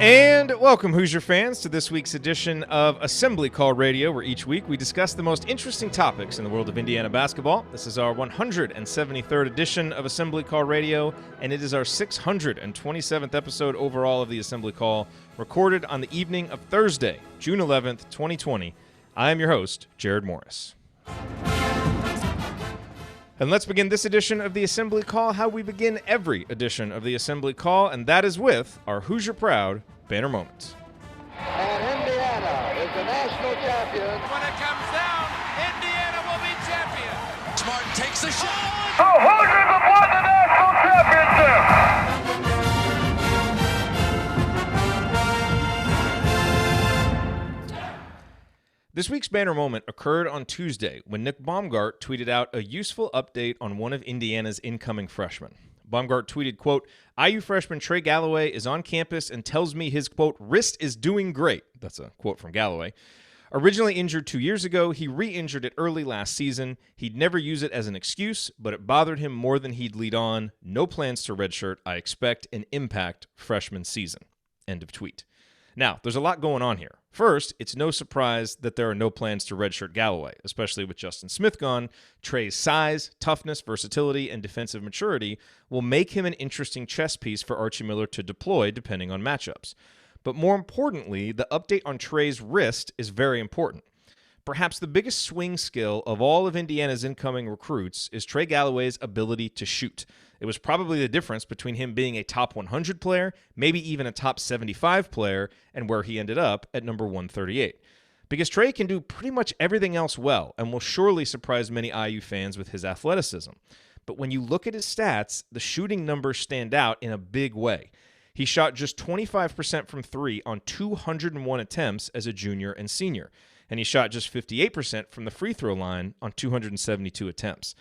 And welcome, Hoosier fans, to this week's edition of Assembly Call Radio, where each week we discuss the most interesting topics in the world of Indiana basketball. This is our 173rd edition of Assembly Call Radio, and it is our 627th episode overall of the Assembly Call, recorded on the evening of Thursday, June 11th, 2020. I am your host, Jerod Morris. And let's begin this edition of the Assembly Call how we begin every edition of the Assembly Call, and that is with our Hoosier Proud Banner Moment. And Indiana is the national champion. When it comes down, Indiana will be champion. Smart takes the shot. The Hoosiers have won the national championship. This week's banner moment occurred on Tuesday when Nick Baumgart tweeted out a useful update on one of Indiana's incoming freshmen. Baumgart tweeted, quote, "IU freshman Trey Galloway is on campus and tells me his, quote, wrist is doing great." That's a quote from Galloway. Originally injured 2 years ago, he re-injured it early last season. He'd never use it as an excuse, but it bothered him more than he'd lead on. No plans to redshirt. I expect an impact freshman season. End of tweet. Now, there's a lot going on here. First, it's no surprise that there are no plans to redshirt Galloway, especially with Justin Smith gone. Trey's size, toughness, versatility, and defensive maturity will make him an interesting chess piece for Archie Miller to deploy depending on matchups. But more importantly, the update on Trey's wrist is very important. Perhaps the biggest swing skill of all of Indiana's incoming recruits is Trey Galloway's ability to shoot. It was probably the difference between him being a top 100 player, maybe even a top 75 player, and where he ended up at number 138. Because Trey can do pretty much everything else well and will surely surprise many IU fans with his athleticism. But when you look at his stats, the shooting numbers stand out in a big way. He shot just 25% from three on 201 attempts as a junior and senior, and he shot just 58% from the free throw line on 272 attempts.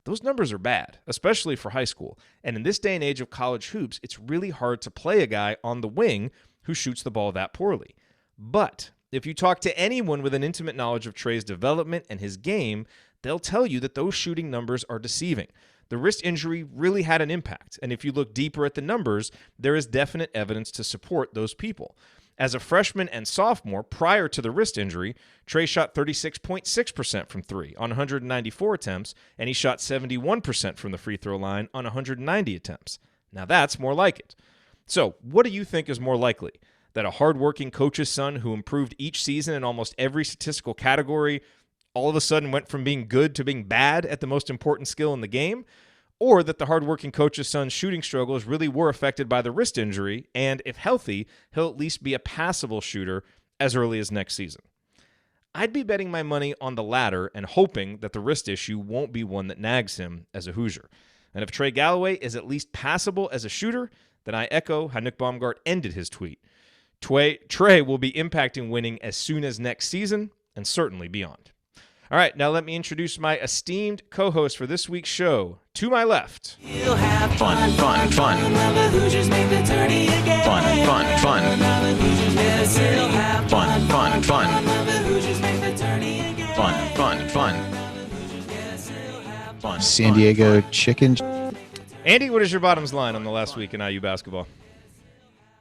Those numbers are bad, especially for high school. And in this day and age of college hoops, it's really hard to play a guy on the wing who shoots the ball that poorly. But if you talk to anyone with an intimate knowledge of Trey's development and his game, they'll tell you that those shooting numbers are deceiving. The wrist injury really had an impact, and if you look deeper at the numbers, there is definite evidence to support those people. As a freshman and sophomore, prior to the wrist injury, Trey shot 36.6% from three on 194 attempts, and he shot 71% from the free throw line on 190 attempts. Now that's more like it. So what do you think is more likely? That a hardworking coach's son who improved each season in almost every statistical category all of a sudden went from being good to being bad at the most important skill in the game? Or that the hardworking coach's son's shooting struggles really were affected by the wrist injury, and if healthy, he'll at least be a passable shooter as early as next season? I'd be betting my money on the latter and hoping that the wrist issue won't be one that nags him as a Hoosier. And if Trey Galloway is at least passable as a shooter, then I echo how Nick Baumgart ended his tweet. Trey will be impacting winning as soon as next season and certainly beyond. All right, now let me introduce my esteemed co-host for this week's show. To my left. You'll have fun. Fun. The Hoosiers make the tourney again. Fun. The Hoosiers make the tourney again. Fun. The Hoosiers make the tourney again. Fun. San Diego chicken. Andy, what is your bottoms line on the last week in IU basketball?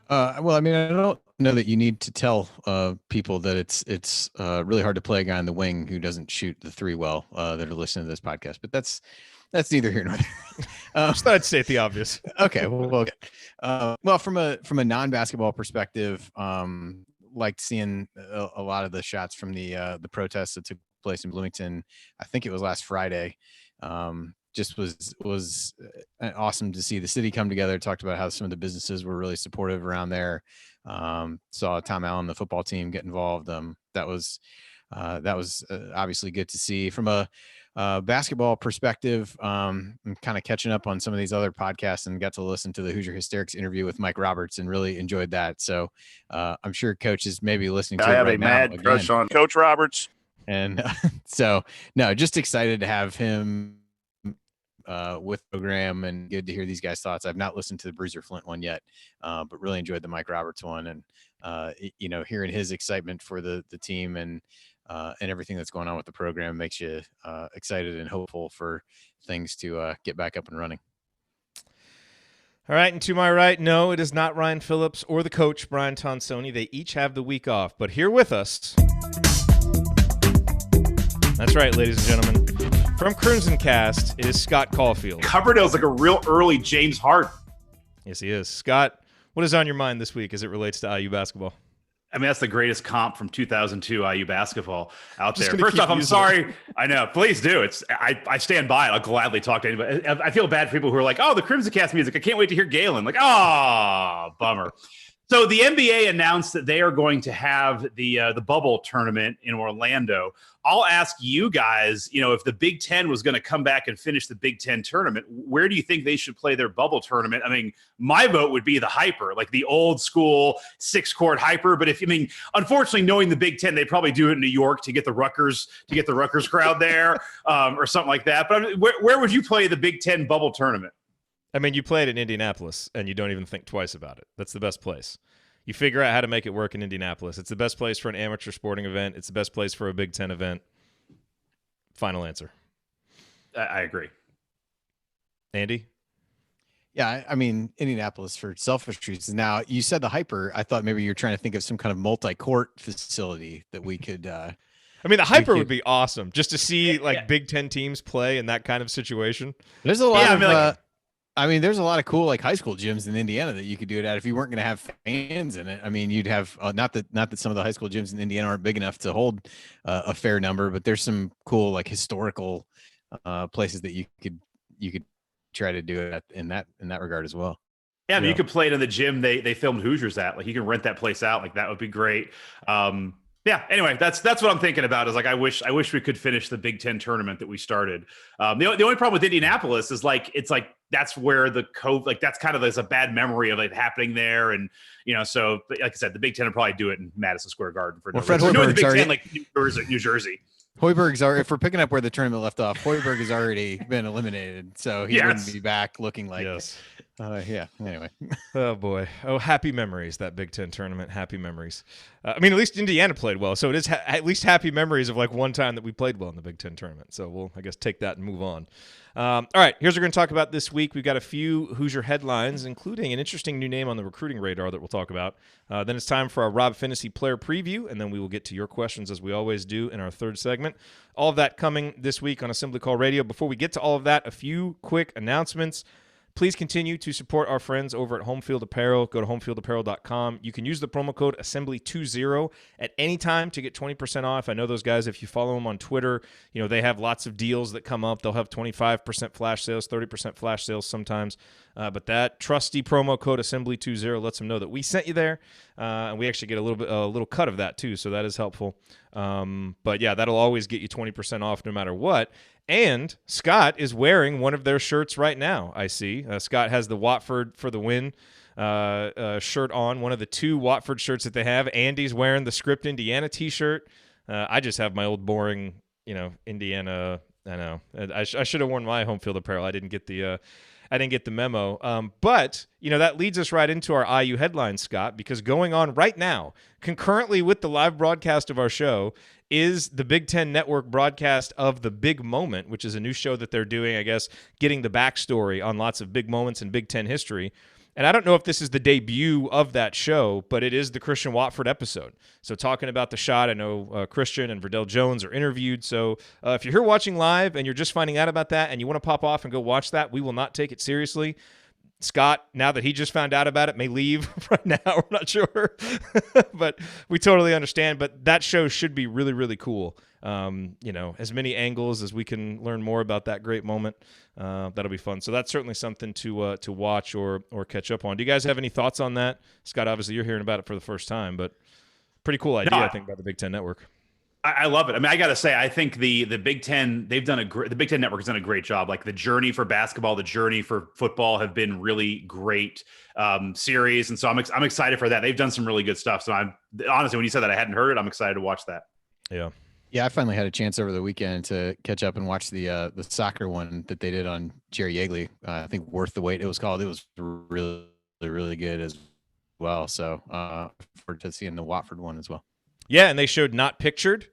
Well, I mean, I don't know that you need to tell people that it's really hard to play a guy on the wing who doesn't shoot the three well that are listening to this podcast. But that's neither here nor there. Just thought I'd state the obvious. Okay, well, from a non-basketball perspective, liked seeing a lot of the shots from the protests that took place in Bloomington. I think it was last Friday. Just was awesome to see the city come together. Talked about how some of the businesses were really supportive around there. Saw Tom Allen, the football team, get involved. That was obviously good to see. From a basketball perspective, I'm kind of catching up on some of these other podcasts and got to listen to the Hoosier Hysterics interview with Mike Roberts and really enjoyed that. So I'm sure Coach is maybe listening to I it have right a now mad again. crush on Coach Roberts. And so, no, just excited to have him with the program and good to hear these guys' thoughts. I've not listened to the Bruiser Flint one yet, but really enjoyed the Mike Roberts one. And, hearing his excitement for the team and everything that's going on with the program makes you excited and hopeful for things to get back up and running. All right, and to my right, no, it is not Ryan Phillips or the coach, Brian Tonsoni. They each have the week off, but here with us, that's right, ladies and gentlemen, from Crimson Cast, it is Scott Caulfield. Coverdale's like a real early James Harden. Yes, he is. Scott, what is on your mind this week as it relates to IU basketball? I mean, that's the greatest comp from 2002 IU basketball out there. First off, I'm sorry. I know. Please do. I stand by it. I'll gladly talk to anybody. I feel bad for people who are like, oh, the Crimson Cast music. I can't wait to hear Galen. Like, oh, bummer. So the NBA announced that they are going to have the bubble tournament in Orlando. I'll ask you guys, if the Big Ten was going to come back and finish the Big Ten tournament, where do you think they should play their bubble tournament? I mean, my vote would be the Hyper, like the old school 6-court Hyper. But unfortunately, knowing the Big Ten, they probably do it in New York to get the Rutgers crowd there or something like that. But where would you play the Big Ten bubble tournament? I mean, you play it in Indianapolis, and you don't even think twice about it. That's the best place. You figure out how to make it work in Indianapolis. It's the best place for an amateur sporting event. It's the best place for a Big Ten event. Final answer. I agree. Andy? Yeah, I mean, Indianapolis for selfish reasons. Now, you said the Hyper. I thought maybe you're trying to think of some kind of multi-court facility that we could I mean, the Hyper would be awesome just to see Big Ten teams play in that kind of situation. There's a lot there's a lot of cool high school gyms in Indiana that you could do it at if you weren't going to have fans in it. I mean, you'd have not that some of the high school gyms in Indiana aren't big enough to hold a fair number, but there's some cool historical places that you could try to do it in that regard as well. Yeah, I mean, you could play it in the gym they filmed Hoosiers at. Like, you can rent that place out. Like, that would be great. Yeah. Anyway, that's what I'm thinking about. Is I wish we could finish the Big Ten tournament that we started. The only problem with Indianapolis is that's where the COVID, that's kind of there's a bad memory of it happening there, and so like I said, the Big Ten would probably do it in Madison Square Garden for Fred doing the Big Hoiberg's Ten New Jersey. Hoiberg's if we're picking up where the tournament left off, Hoiberg has already been eliminated, so he wouldn't be back looking like. Yes. Anyway. Oh boy. Oh, happy memories, that Big Ten tournament. Happy memories. I mean, at least Indiana played well, so it is at least happy memories of one time that we played well in the Big Ten tournament. So we'll, I guess, take that and move on. All right, here's what we're going to talk about this week. We've got a few Hoosier headlines, including an interesting new name on the recruiting radar that we'll talk about. Then it's time for our Rob Phinisee player preview, and then we will get to your questions as we always do in our third segment. All of that coming this week on Assembly Call Radio. Before we get to all of that, a few quick announcements. Please continue to support our friends over at Home Field Apparel. Go to homefieldapparel.com. You can use the promo code Assembly20 at any time to get 20% off. I know those guys, if you follow them on Twitter, they have lots of deals that come up. They'll have 25% flash sales, 30% flash sales sometimes. But that trusty promo code Assembly20 lets them know that we sent you there. And we actually get a little cut of that too, so that is helpful. But yeah, that'll always get you 20% off no matter what. And Scott is wearing one of their shirts right now, I see. Scott has the Watford for the win shirt on, one of the two Watford shirts that they have. Andy's wearing the Script Indiana t-shirt. I just have my old boring, Indiana. I know. I should have worn my Home Field Apparel. I didn't get the memo. But, that leads us right into our IU headlines, Scott, because going on right now, concurrently with the live broadcast of our show, is the Big Ten Network broadcast of The Big Moment, which is a new show that they're doing, I guess, getting the backstory on lots of big moments in Big Ten history. And I don't know if this is the debut of that show, but it is the Christian Watford episode. So talking about the shot, I know Christian and Verdell Jones are interviewed. So if you're here watching live and you're just finding out about that and you want to pop off and go watch that, we will not take it seriously. Scott, now that he just found out about it, may leave right now. We're not sure. But we totally understand. But that show should be really, really cool. As many angles as we can learn more about that great moment. That'll be fun. So that's certainly something to watch or catch up on. Do you guys have any thoughts on that? Scott, obviously you're hearing about it for the first time, but pretty cool idea, I think, by the Big Ten Network. I love it. I mean, I got to say, I think the Big Ten, the Big Ten Network has done a great job. Like, the journey for basketball, the journey for football have been really great series. And so I'm excited for that. They've done some really good stuff. So honestly, when you said that I hadn't heard it, I'm excited to watch that. Yeah. Yeah, I finally had a chance over the weekend to catch up and watch the soccer one that they did on Jerry Yeagley. I think Worth the Wait it was called. It was really, really good as well. So forward to seeing the Watford one as well. Yeah, and they showed Not Pictured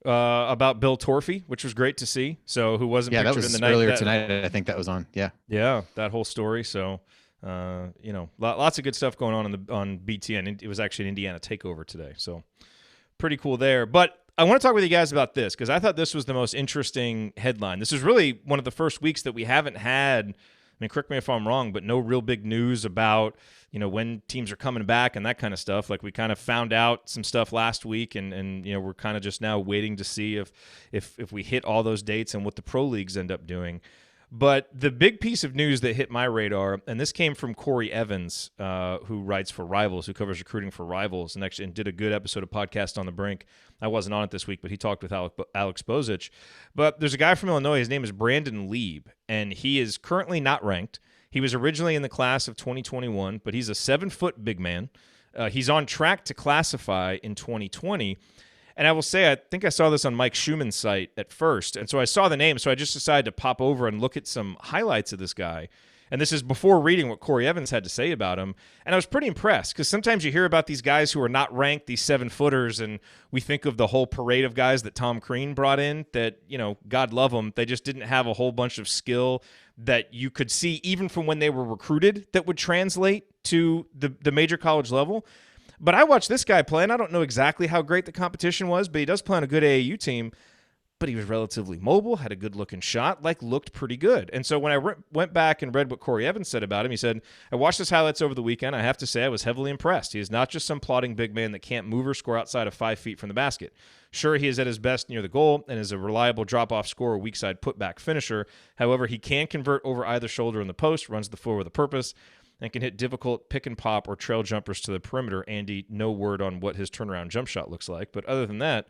about Bill Torfey, which was great to see. So who wasn't pictured that was in the night earlier tonight. I think that was on. Yeah, that whole story. So Lots of good stuff going on BTN. It was actually an Indiana takeover today, so pretty cool there. But I want to talk with you guys about this because I thought this was the most interesting headline. This is really one of the first weeks that we haven't had, I mean, correct me if I'm wrong, but no real big news about, when teams are coming back and that kind of stuff. Like we kind of found out some stuff last week and we're kind of just now waiting to see if we hit all those dates and what the pro leagues end up doing. But the big piece of news that hit my radar, and this came from Corey Evans, who writes for Rivals, who covers recruiting for Rivals, and did a good episode of Podcast on the Brink. I wasn't on it this week, but he talked with Alex Bozich. But there's a guy from Illinois. His name is Brandon Lieb, and he is currently not ranked. He was originally in the class of 2021, but he's a 7-foot big man. He's on track to classify in 2020. And I will say, I think I saw this on Mike Schumann's site at first. And so I saw the name, so I just decided to pop over and look at some highlights of this guy. And this is before reading what Corey Evans had to say about him. And I was pretty impressed because sometimes you hear about these guys who are not ranked, these 7-footers, and we think of the whole parade of guys that Tom Crean brought in that, God love them. They just didn't have a whole bunch of skill that you could see even from when they were recruited that would translate to the major college level. But I watched this guy play, and I don't know exactly how great the competition was, but he does play on a good AAU team. But he was relatively mobile, had a good-looking shot, looked pretty good. And so when I went back and read what Corey Evans said about him, he said, I watched his highlights over the weekend. I have to say I was heavily impressed. He is not just some plodding big man that can't move or score outside of 5 feet from the basket. Sure, he is at his best near the goal and is a reliable drop-off scorer, weak-side putback finisher. However, he can convert over either shoulder in the post, runs the floor with a purpose, and can hit difficult pick and pop or trail jumpers to the perimeter. Andy, no word on what his turnaround jump shot looks like. But other than that,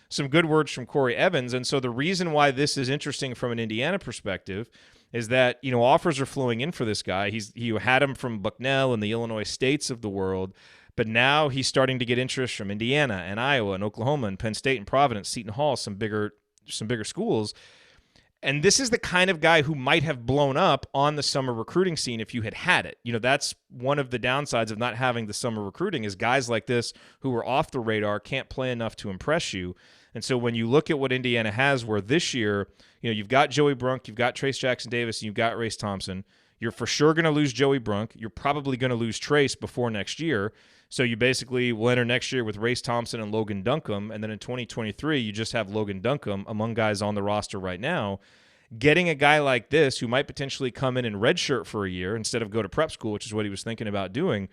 some good words from Corey Evans. And so the reason why this is interesting from an Indiana perspective is that, offers are flowing in for this guy. You had him from Bucknell and the Illinois States of the world, but now he's starting to get interest from Indiana and Iowa and Oklahoma and Penn State and Providence, Seton Hall, some bigger schools. And this is the kind of guy who might have blown up on the summer recruiting scene if you had it. That's one of the downsides of not having the summer recruiting is guys like this who are off the radar can't play enough to impress you. And so when you look at what Indiana has, where this year, you've got Joey Brunk, you've got Trace Jackson-Davis, and you've got Race Thompson. You're for sure going to lose Joey Brunk. You're probably going to lose Trace before next year. So you basically will enter next year with Race Thompson and Logan Duncombe, and then in 2023, you just have Logan Duncombe among guys on the roster right now. Getting a guy like this who might potentially come in and redshirt for a year instead of go to prep school, which is what he was thinking about doing,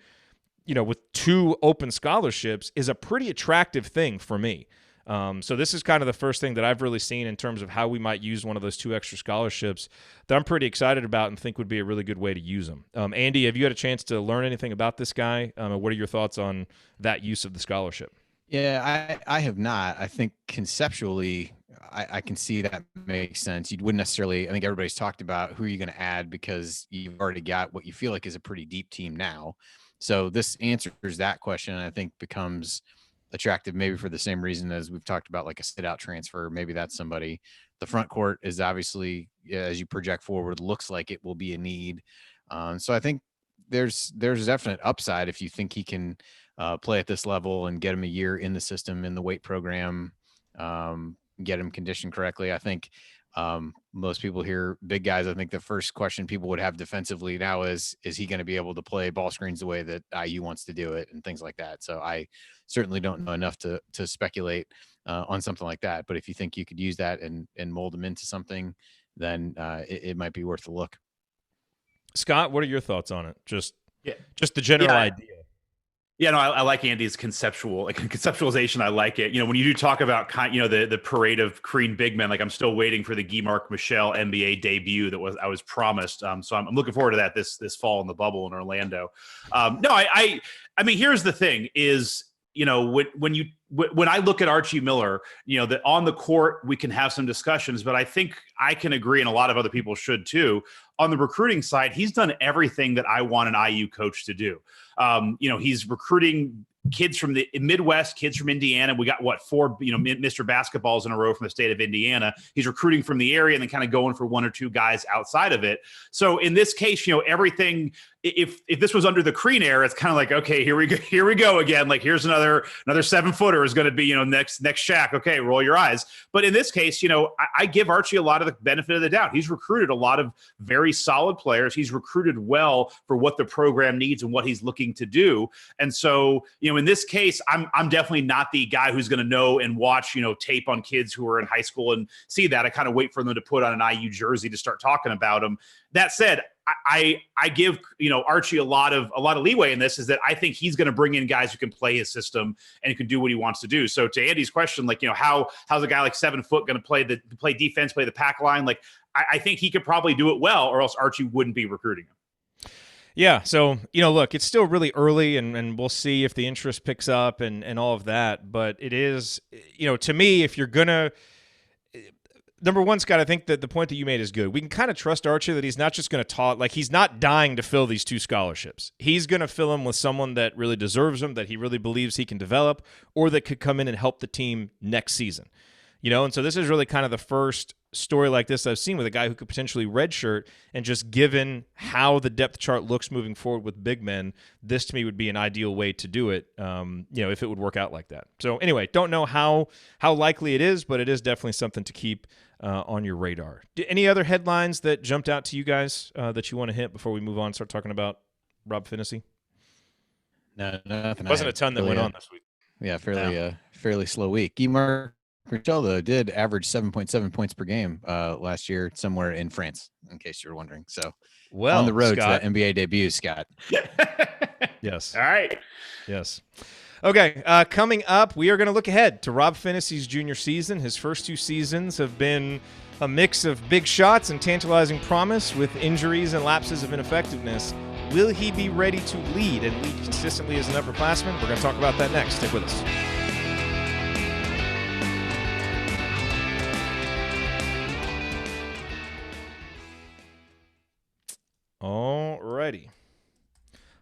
with 2 open scholarships is a pretty attractive thing for me. So this is kind of the first thing that I've really seen in terms of how we might use one of those 2 extra scholarships that I'm pretty excited about and think would be a really good way to use them. Andy, have you had a chance to learn anything about this guy? What are your thoughts on that use of the scholarship? Yeah, I have not. I think conceptually, I can see that makes sense. You wouldn't necessarily, I think everybody's talked about who are you going to add because you've already got what you feel like is a pretty deep team now. So this answers that question, and I think becomes attractive maybe for the same reason as we've talked about, like a sit-out transfer. Maybe that's somebody. The front court is obviously, as you project forward, looks like it will be a need. So I think there's definite upside if you think he can play at this level and get him a year in the system, in the weight program, get him conditioned correctly. I think most people hear big guys. I think the first question people would have defensively now is he going to be able to play ball screens the way that IU wants to do it and things like that. So I certainly don't know enough to speculate on something like that. But if you think you could use that and mold him into something, then it might be worth a look. Scott, what are your thoughts on it? Just the general idea. Yeah, no, I like Andy's conceptualization. I like it. When you do talk about the parade of Korean big men, I'm still waiting for the Guy Marc Michel NBA debut I was promised. So I'm looking forward to that this fall in the bubble in Orlando. I mean, here's the thing: is when I look at Archie Miller, that on the court we can have some discussions, but I think I can agree, and a lot of other people should too. On the recruiting side, he's done everything that I want an IU coach to do. He's recruiting kids from the Midwest, kids from Indiana. We got 4, Mr. Basketballs in a row from the state of Indiana. He's recruiting from the area and then kind of going for 1 or 2 guys outside of it. So in this case, everything if this was under the Crean era, it's kind of like, okay, here we go again. Like, here's another 7-footer is going to be, next Shaq. Okay, roll your eyes. But in this case, I give Archie a lot of the benefit of the doubt. He's recruited a lot of very solid players. He's recruited well for what the program needs and what he's looking to do. And so, in this case, I'm definitely not the guy who's going to know and watch, tape on kids who are in high school and see that. I kind of wait for them to put on an IU jersey to start talking about them. That said, I give Archie a lot of leeway in this, is that I think he's going to bring in guys who can play his system and who can do what he wants to do. So to Andy's question, like, how's a guy like 7 foot going to play defense, play the pack line? Like, I think he could probably do it well, or else Archie wouldn't be recruiting him. Yeah. So, look, it's still really early, and we'll see if the interest picks up and all of that. But it is, to me, if you're going to, number one, Scott, I think that the point that you made is good. We can kind of trust Archie that he's not just going to he's not dying to fill these 2 scholarships. He's going to fill them with someone that really deserves them, that he really believes he can develop, or that could come in and help the team next season. And so this is really kind of the first story like this I've seen with a guy who could potentially redshirt, and just given how the depth chart looks moving forward with big men, this to me would be an ideal way to do it, if it would work out like that. So anyway, don't know how likely it is, but it is definitely something to keep on your radar. Any other headlines that jumped out to you guys that you want to hit before we move on and start talking about Rob Phinisee? No, nothing. Wasn't a ton that went on this week. Yeah, fairly slow week. Marcel did average 7.7 points per game last year somewhere in France, in case you were wondering. So, on the road Scott, to that NBA debut, Scott. Yes. All right. Yes. Okay, coming up, we are going to look ahead to Rob Phinisee's junior season. His first 2 seasons have been a mix of big shots and tantalizing promise with injuries and lapses of ineffectiveness. Will he be ready to lead consistently as an upperclassman? We're going to talk about that next. Stick with us. Alrighty.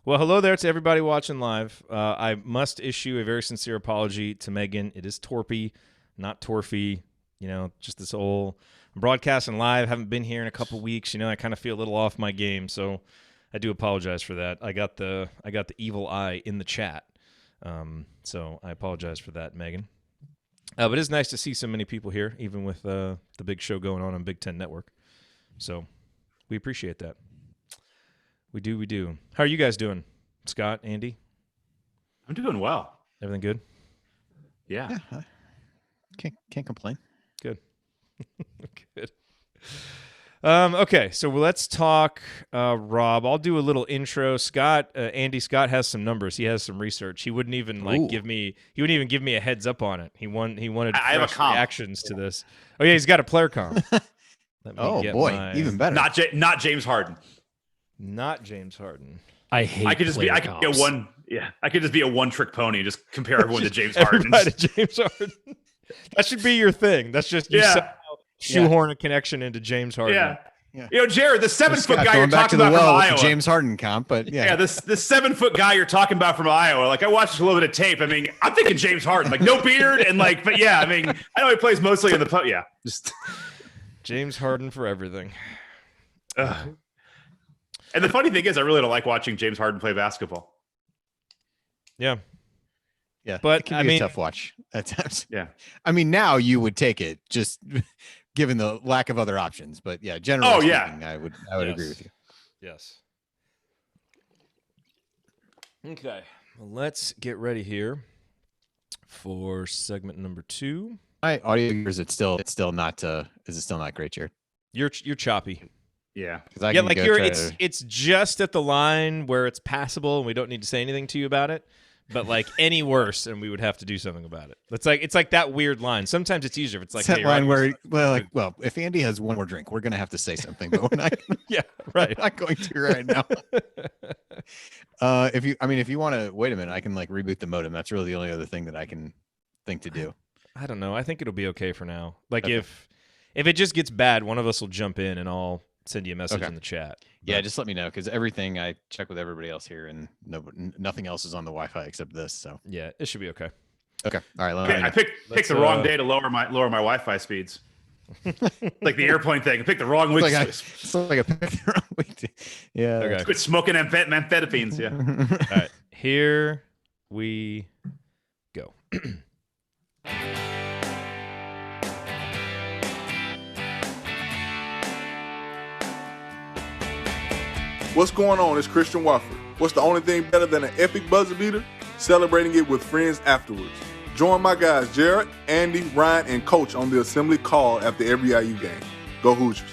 Well, hello there to everybody watching live. I must issue a very sincere apology to Megan. It is Torpy, not Torfy. Just this whole broadcasting live. Haven't been here in a couple weeks. I kind of feel a little off my game, so I do apologize for that. I got the evil eye in the chat, so I apologize for that, Megan. But it's nice to see so many people here, even with the big show going on Big Ten Network. So we appreciate that. We do. How are you guys doing? Scott, Andy? I'm doing well. Everything good? Yeah. Can't complain. Good. Good. Okay, so let's talk Rob. I'll do a little intro. Scott has some numbers. He has some research. He wouldn't even give me a heads up on it. He wanted I have a comp. reactions to this. Oh yeah, he's got a player comp. Even better. Not James Harden. Not James Harden. I could just be a one-trick pony. Just compare everyone to James Harden. To James Harden. That should be your thing. That's just somehow shoehorn a connection into James Harden. Yeah. Jerod, the 7-foot guy you're talking about from Iowa. James Harden comp, but this 7-foot guy you're talking about from Iowa. Like, I watched a little bit of tape. I mean, I'm thinking James Harden, like no beard and but yeah, I mean, I know he plays mostly in the just James Harden for everything. And the funny thing is, I really don't like watching James Harden play basketball. Yeah, but it can be a tough watch at times. Yeah, I mean, now you would take it just given the lack of other options. But yeah, generally speaking, I would agree with you. Yes. Okay, well, let's get ready here for segment number 2. My audio is it still not great, Jerod? You're choppy. Yeah. It's just at the line where it's passable and we don't need to say anything to you about it. But any worse, and we would have to do something about it. It's like that weird line. Sometimes it's easier if it's like that line where if Andy has one more drink, we're gonna have to say something, but we're not. Yeah, right. We're not going to right now. If you want to wait a minute, I can reboot the modem. That's really the only other thing that I can think to do. I don't know. I think it'll be okay for now. Okay. If it just gets bad, one of us will jump in and I'll send you a message in the chat. Yeah, just let me know, because everything I check with everybody else here, and nothing else is on the Wi-Fi except this. So yeah, it should be okay. Okay, all right. I picked the wrong day to lower my Wi-Fi speeds. Like the airplane thing. I picked the wrong week. It's like I picked the wrong week. Yeah. Okay. Quit smoking amphetamines. Yeah. All right. Here we go. What's going on? It's Christian Wofford. What's the only thing better than an epic buzzer beater? Celebrating it with friends afterwards. Join my guys Jerod, Andy, Ryan, and Coach on the Assembly Call after every IU game. Go Hoosiers.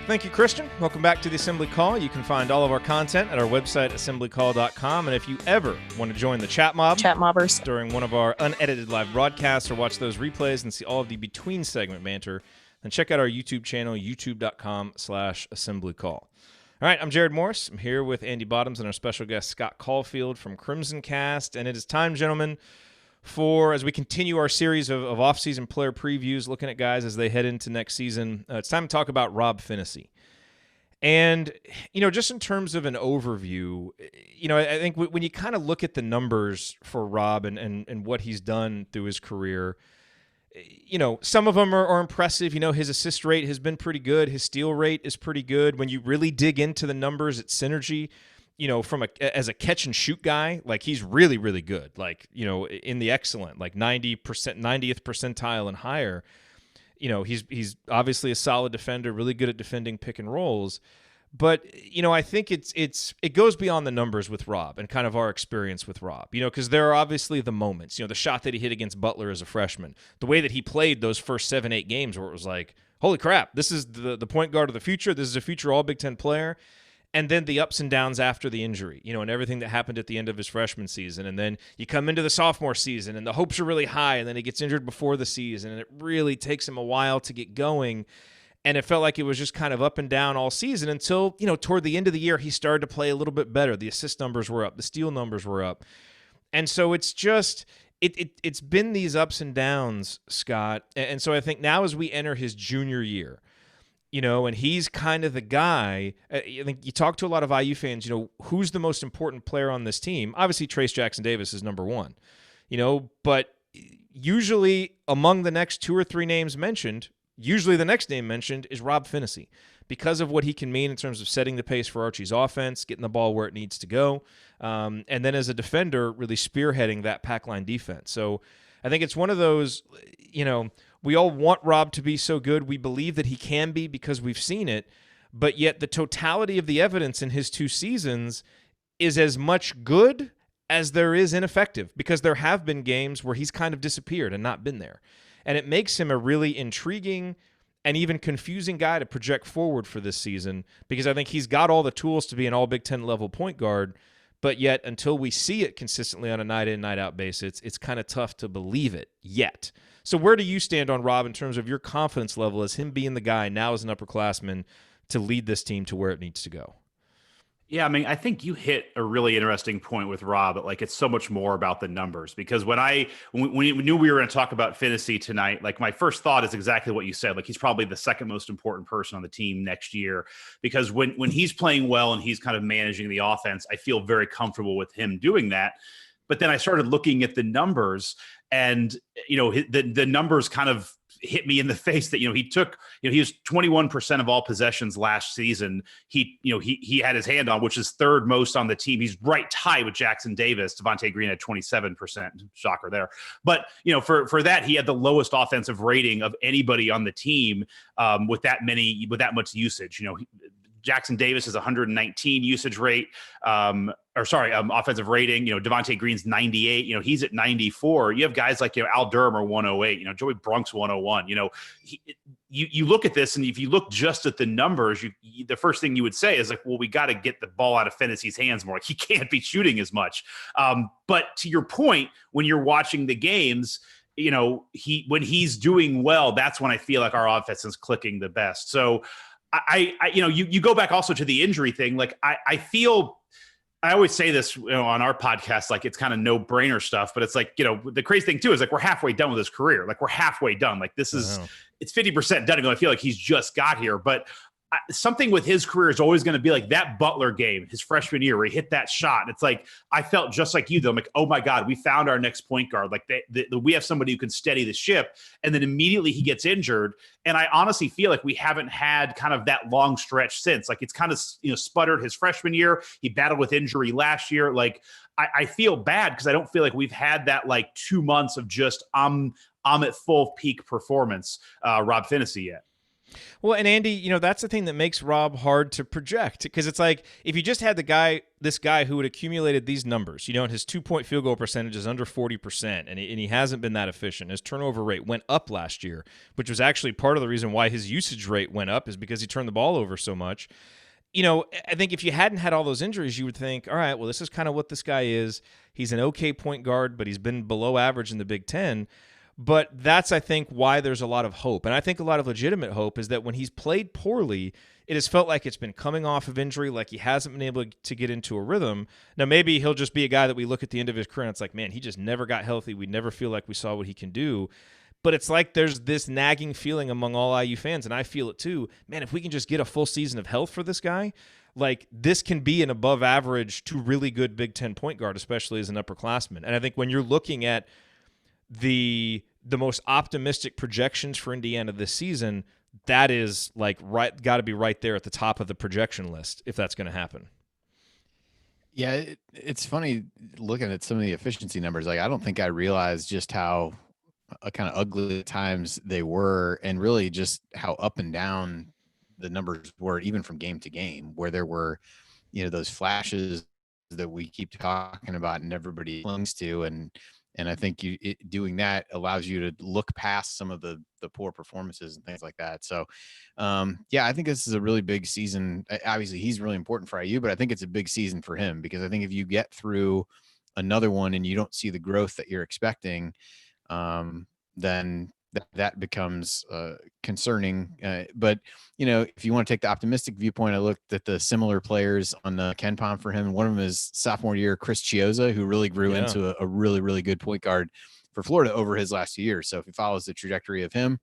Thank you, Christian. Welcome back to the Assembly Call. You can find all of our content at our website, assemblycall.com. And if you ever want to join the chat mobbers during one of our unedited live broadcasts or watch those replays and see all of the between segment banter, then check out our YouTube channel, youtube.com/assemblycall. All right, I'm Jerod Morris. I'm here with Andy Bottoms and our special guest, Scott Caulfield from Crimson Cast. And it is time, gentlemen, as we continue our series of offseason player previews, looking at guys as they head into next season, it's time to talk about Rob Phinisee. And, just in terms of an overview, I think when you kind of look at the numbers for Rob and what he's done through his career, some of them are impressive. His assist rate has been pretty good. His steal rate is pretty good. When you really dig into the numbers at Synergy, as a catch and shoot guy, like he's really, really good. Like, in the excellent, like 90th percentile and higher. He's obviously a solid defender, really good at defending pick and rolls. But, I think it goes beyond the numbers with Rob and kind of our experience with Rob, because there are obviously the moments, the shot that he hit against Butler as a freshman, the way that he played those first 7-8 games where it was like, holy crap, this is the point guard of the future. This is a future all Big Ten player. And then the ups and downs after the injury, and everything that happened at the end of his freshman season. And then you come into the sophomore season and the hopes are really high, and then he gets injured before the season, and it really takes him a while to get going. And it felt like it was just kind of up and down all season until, toward the end of the year, he started to play a little bit better. The assist numbers were up. The steal numbers were up. And so it's just, it's been these ups and downs, Scott. And so I think now as we enter his junior year, and he's kind of the guy. I think you talk to a lot of IU fans, who's the most important player on this team? Obviously, Trace Jackson Davis is number one, but usually among the next 2 or 3 names mentioned, usually the next name mentioned is Rob Phinisee because of what he can mean in terms of setting the pace for Archie's offense, getting the ball where it needs to go, and then as a defender, really spearheading that pack line defense. So I think it's one of those, we all want Rob to be so good. We believe that he can be because we've seen it, but yet the totality of the evidence in his 2 seasons is as much good as there is ineffective, because there have been games where he's kind of disappeared and not been there. And it makes him a really intriguing and even confusing guy to project forward for this season, because I think he's got all the tools to be an all Big Ten level point guard, but yet until we see it consistently on a night in, night out basis, it's kind of tough to believe it yet. So where do you stand on Rob in terms of your confidence level as him being the guy now as an upperclassman to lead this team to where it needs to go? Yeah, I mean, I think you hit a really interesting point with Rob. Like, it's so much more about the numbers, because when we knew we were going to talk about Phinisee tonight, like my first thought is exactly what you said. Like, he's probably the second most important person on the team next year, because when he's playing well and he's kind of managing the offense, I feel very comfortable with him doing that. But then I started looking at the numbers, and the numbers kind of hit me in the face that, he took, he was 21% of all possessions last season. He had his hand on, which is third most on the team. He's right tied with Jackson Davis. Devontae Green had 27%. Shocker there. But, for that, he had the lowest offensive rating of anybody on the team with that much usage. Jackson Davis is 119 usage rate, offensive rating. Devontae Green's 98. He's at 94. You have guys like Al Durham or 108. Joey Brunk's 101. You look at this, and if you look just at the numbers, the first thing you would say is like, well, we got to get the ball out of Phinisee's hands more. Like, he can't be shooting as much. But to your point, when you're watching the games, when he's doing well, that's when I feel like our offense is clicking the best. So you go back also to the injury thing. Like, I feel, I always say this on our podcast, like it's kind of no brainer stuff, but it's like, the crazy thing too is like, we're halfway done with his career. Like, we're halfway done. Like, this is, it's 50% done. I feel like he's just got here, but something with his career is always going to be like that Butler game, his freshman year, where he hit that shot. It's like, I felt just like you, though. I'm like, oh my God, we found our next point guard. Like we have somebody who can steady the ship. And then immediately he gets injured. And I honestly feel like we haven't had kind of that long stretch since. Like it's kind of, sputtered his freshman year. He battled with injury last year. Like I feel bad because I don't feel like we've had that like 2 months of just I'm at full peak performance, Rob Phinisee yet. Well, and Andy, that's the thing that makes Rob hard to project, because it's like if you just had this guy who had accumulated these numbers, and his 2-point field goal percentage is under 40%, and he hasn't been that efficient. His turnover rate went up last year, which was actually part of the reason why his usage rate went up, is because he turned the ball over so much. I think if you hadn't had all those injuries, you would think, all right, well, this is kind of what this guy is. He's an okay point guard, but he's been below average in the Big Ten. But that's, I think, why there's a lot of hope. And I think a lot of legitimate hope is that when he's played poorly, it has felt like it's been coming off of injury, like he hasn't been able to get into a rhythm. Now, maybe he'll just be a guy that we look at the end of his career and it's like, man, he just never got healthy. We never feel like we saw what he can do. But it's like there's this nagging feeling among all IU fans, and I feel it too. Man, if we can just get a full season of health for this guy, like this can be an above average to really good Big Ten point guard, especially as an upperclassman. And I think when you're looking at the most optimistic projections for Indiana this season, that is like got to be right there at the top of the projection list if that's going to happen. Yeah, it's funny looking at some of the efficiency numbers. Like I don't think I realized just how kind of ugly at times they were, and really just how up and down the numbers were, even from game to game, where there were, those flashes that we keep talking about and everybody clings to. And I think doing that allows you to look past some of the poor performances and things like that. So, I think this is a really big season. Obviously, he's really important for IU, but I think it's a big season for him, because I think if you get through another one and you don't see the growth that you're expecting, then that becomes concerning. But, if you want to take the optimistic viewpoint, I looked at the similar players on the KenPom for him. One of them is sophomore year Chris Chiozza, who really grew into a really, really good point guard for Florida over his last 2 years. So if he follows the trajectory of him,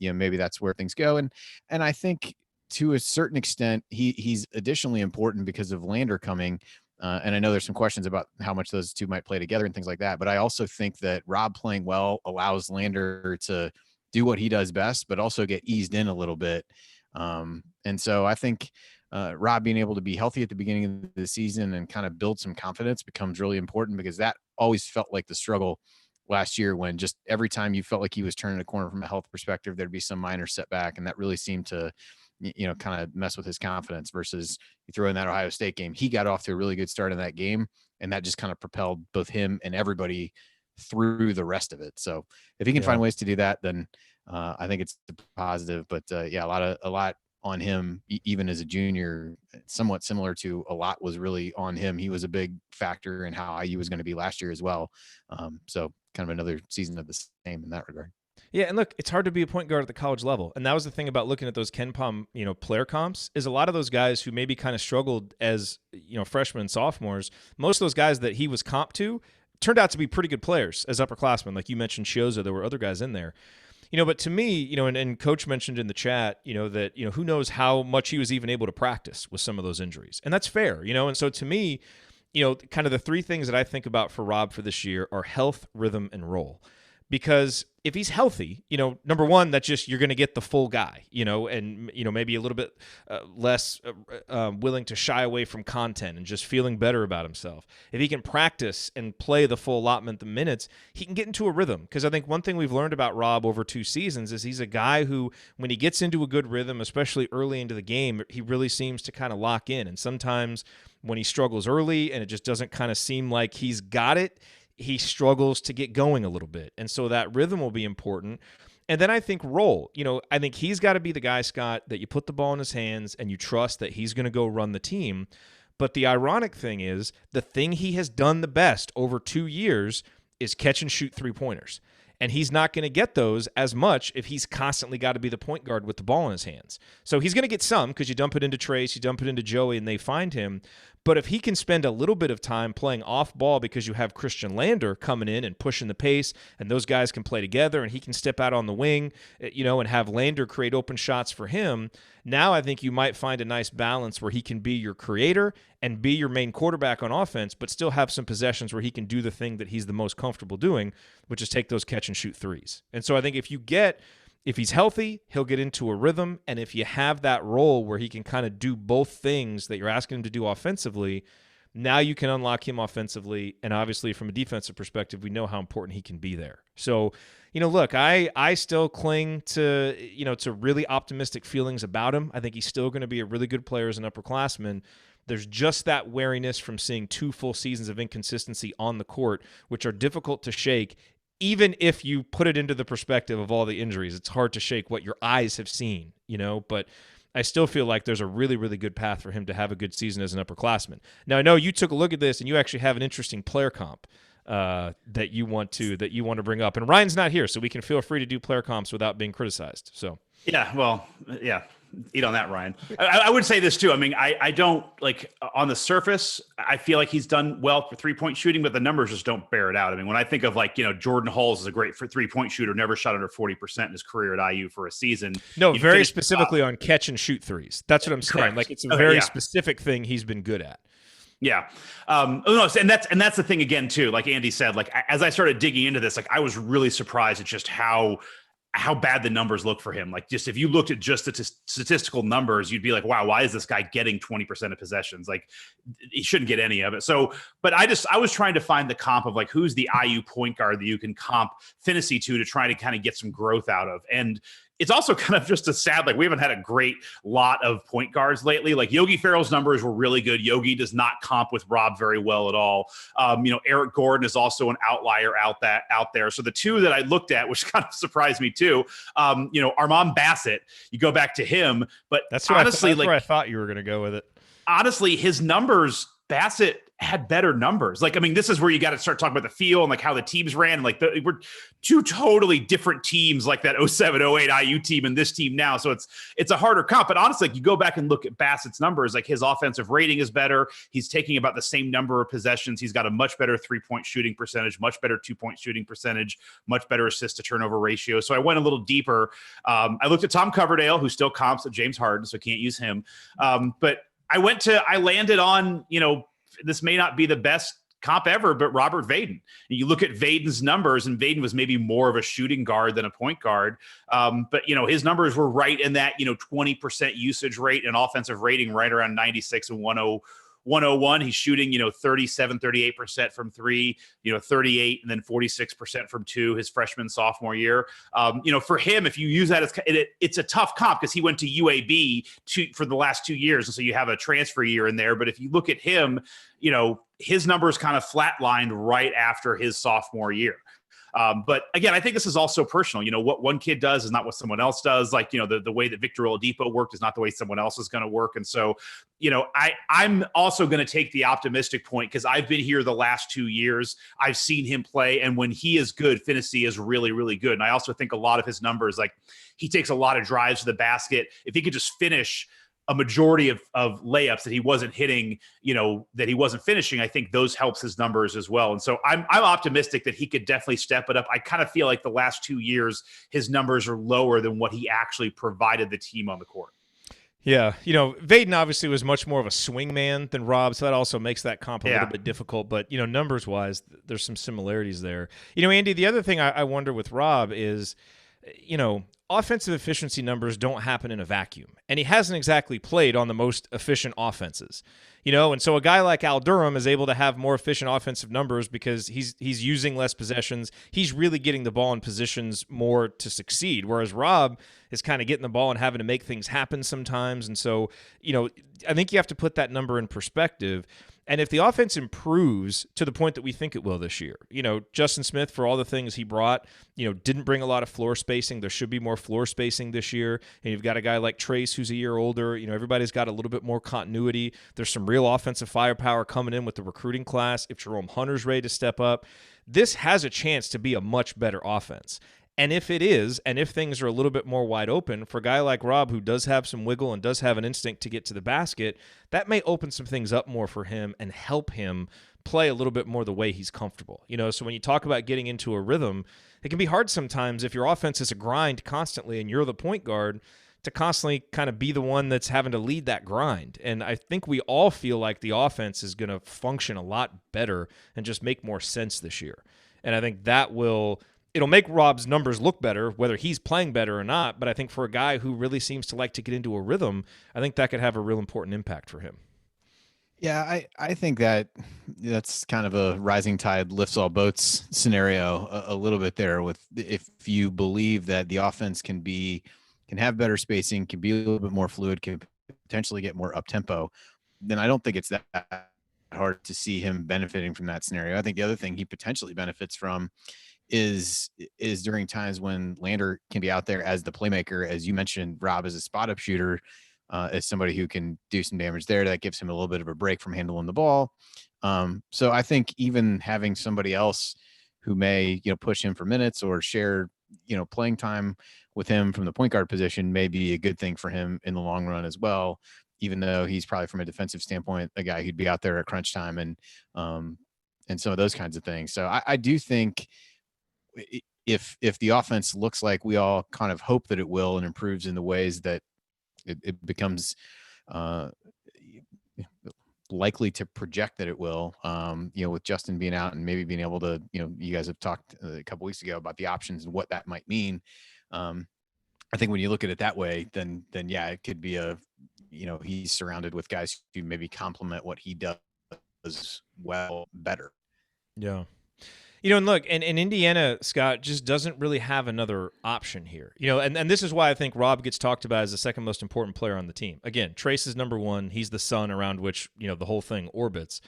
maybe that's where things go. And I think to a certain extent, he's additionally important because of Lander coming. And I know there's some questions about how much those two might play together and things like that. But I also think that Rob playing well allows Lander to do what he does best, but also get eased in a little bit. And so I think Rob being able to be healthy at the beginning of the season and kind of build some confidence becomes really important, because that always felt like the struggle last year, when just every time you felt like he was turning a corner from a health perspective, there'd be some minor setback. And that really seemed to kind of mess with his confidence, versus you throw in that Ohio State game. He got off to a really good start in that game, and that just kind of propelled both him and everybody through the rest of it. So if he can find ways to do that, then I think it's positive. But a lot on him, even as a junior, somewhat similar to a lot was really on him. He was a big factor in how IU was going to be last year as well. So kind of another season of the same in that regard. Yeah, and look, it's hard to be a point guard at the college level. And that was the thing about looking at those KenPom, player comps, is a lot of those guys who maybe kind of struggled as, freshmen and sophomores, most of those guys that he was comped to turned out to be pretty good players as upperclassmen. Like you mentioned Chiozza, there were other guys in there. But to me, and Coach mentioned in the chat, that, who knows how much he was even able to practice with some of those injuries. And that's fair, and so to me, kind of the three things that I think about for Rob for this year are health, rhythm, and role. Because if he's healthy, number one, that's just you're going to get the full guy, and, maybe a little bit less willing to shy away from content and just feeling better about himself. If he can practice and play the full allotment of minutes, he can get into a rhythm. Because I think one thing we've learned about Rob over 2 seasons is he's a guy who, when he gets into a good rhythm, especially early into the game, he really seems to kind of lock in. And sometimes when he struggles early and it just doesn't kind of seem like he's got it, he struggles to get going a little bit. And so that rhythm will be important. And then I think role. I think he's got to be the guy, Scott, that you put the ball in his hands and you trust that he's going to go run the team. But the ironic thing is, the thing he has done the best over 2 years is catch and shoot 3-pointers. And he's not going to get those as much if he's constantly got to be the point guard with the ball in his hands. So he's going to get some because you dump it into Trace, you dump it into Joey, and they find him. But if he can spend a little bit of time playing off ball because you have Christian Lander coming in and pushing the pace, and those guys can play together, and he can step out on the wing, and have Lander create open shots for him, now I think you might find a nice balance where he can be your creator and be your main quarterback on offense, but still have some possessions where he can do the thing that he's the most comfortable doing, which is take those catch and shoot threes. And so I think if he's healthy, he'll get into a rhythm. And if you have that role where he can kind of do both things that you're asking him to do offensively, now you can unlock him offensively. And obviously from a defensive perspective, we know how important he can be there. So, look, I still cling to, to really optimistic feelings about him. I think he's still going to be a really good player as an upperclassman. There's just that wariness from seeing 2 full seasons of inconsistency on the court, which are difficult to shake. Even if you put it into the perspective of all the injuries, it's hard to shake what your eyes have seen, but I still feel like there's a really, really good path for him to have a good season as an upperclassman. Now, I know you took a look at this and you actually have an interesting player comp that you want to bring up. And Ryan's not here, so we can feel free to do player comps without being criticized. So yeah, well, yeah. Eat on that, Ryan. I would say this too. I mean, I don't on the surface, I feel like he's done well for 3-point shooting, but the numbers just don't bear it out. I mean, when I think of Jordan Hulls is a great 3-point shooter, never shot under 40% in his career at IU for a season. No, very specifically on catch and shoot threes. That's what I'm saying. Correct. Like it's a very specific thing he's been good at. Yeah. And that's the thing again too. Like Andy said, as I started digging into this, I was really surprised at just how bad the numbers look for him. Like just if you looked at just the statistical numbers, you'd be like, wow, why is this guy getting 20% of possessions? Like he shouldn't get any of it. So, but I was trying to find the comp of who's the IU point guard that you can comp Phinisee to try to kind of get some growth out of. And it's also kind of just a sad, we haven't had a great lot of point guards lately. Yogi Ferrell's numbers were really good. Yogi does not comp with Rob very well at all. Eric Gordon is also an outlier out there. So the two that I looked at, which kind of surprised me too, Armand Bassett, you go back to him, but that's honestly, where I thought you were going to go with it. Honestly, his numbers, Bassett had better numbers. This is where you got to start talking about the feel and how the teams ran. We're two totally different teams, like that 07-08 IU team and this team now. So it's a harder comp. But honestly, you go back and look at Bassett's numbers, his offensive rating is better. He's taking about the same number of possessions. He's got a much better 3-point shooting percentage, much better 2-point shooting percentage, much better assist to turnover ratio. So I went a little deeper. I looked at Tom Coverdale, who still comps at James Harden, so can't use him. But I landed on, this may not be the best comp ever, but Robert Vaden. And you look at Vaden's numbers, and Vaden was maybe more of a shooting guard than a point guard. But his numbers were right in that, 20% usage rate and offensive rating right around 96 and 101. He's shooting, 37, 38% from 3, 38 and then 46% from 2 his freshman sophomore year. For him, if you use that as it's a tough comp because he went to UAB for the last 2 years. And so you have a transfer year in there. But if you look at him, his numbers kind of flatlined right after his sophomore year. But again, I think this is also personal. What one kid does is not what someone else does. The way that Victor Oladipo worked is not the way someone else is going to work. And so, I'm also going to take the optimistic point because I've been here the last 2 years. I've seen him play. And when he is good, Phinisee is really, really good. And I also think a lot of his numbers, he takes a lot of drives to the basket. If he could just finish a majority of layups that he wasn't hitting, that he wasn't finishing, I think those helps his numbers as well. And so I'm optimistic that he could definitely step it up. I kind of feel like the last 2 years, his numbers are lower than what he actually provided the team on the court. Yeah. Vaden obviously was much more of a swing man than Rob, so that also makes that comp a little bit difficult. But, numbers wise, there's some similarities there. Andy, the other thing I wonder with Rob is, offensive efficiency numbers don't happen in a vacuum. And he hasn't exactly played on the most efficient offenses. And so a guy like Al Durham is able to have more efficient offensive numbers because he's using less possessions. He's really getting the ball in positions more to succeed, whereas Rob is kind of getting the ball and having to make things happen sometimes. And so, I think you have to put that number in perspective. And if the offense improves to the point that we think it will this year, Justin Smith, for all the things he brought, didn't bring a lot of floor spacing. There should be more floor spacing this year. And you've got a guy like Trace who's a year older. Everybody's got a little bit more continuity. There's some real offensive firepower coming in with the recruiting class, if Jerome Hunter's ready to step up, this has a chance to be a much better offense. And if it is, and if things are a little bit more wide open, for a guy like Rob who does have some wiggle and does have an instinct to get to the basket, that may open some things up more for him and help him play a little bit more the way he's comfortable. So when you talk about getting into a rhythm, it can be hard sometimes if your offense is a grind constantly and you're the point guard to constantly kind of be the one that's having to lead that grind. And I think we all feel like the offense is going to function a lot better and just make more sense this year. And I think it'll make Rob's numbers look better, whether he's playing better or not. But I think for a guy who really seems to like to get into a rhythm, I think that could have a real important impact for him. Yeah, I think that's kind of a rising tide lifts all boats scenario a little bit there. With if you believe that the offense can have better spacing, can be a little bit more fluid, can potentially get more up tempo, then I don't think it's that hard to see him benefiting from that scenario. I think the other thing he potentially benefits from is during times when Lander can be out there as the playmaker, as you mentioned, Rob, as a spot up shooter. As somebody who can do some damage there, that gives him a little bit of a break from handling the ball. So I think even having somebody else who may, push him for minutes or share, playing time with him from the point guard position may be a good thing for him in the long run as well, even though he's probably from a defensive standpoint, a guy who'd be out there at crunch time and some of those kinds of things. So I do think if the offense looks like we all kind of hope that it will and improves in the ways that it becomes likely to project that it will, with Justin being out and maybe being able to, you guys have talked a couple weeks ago about the options and what that might mean. I think when you look at it that way, then yeah, it could be he's surrounded with guys who maybe complement what he does well better. Yeah. And look, and Indiana, Scott, just doesn't really have another option here. And this is why I think Rob gets talked about as the second most important player on the team. Again, Trace is number one. He's the sun around which, the whole thing orbits.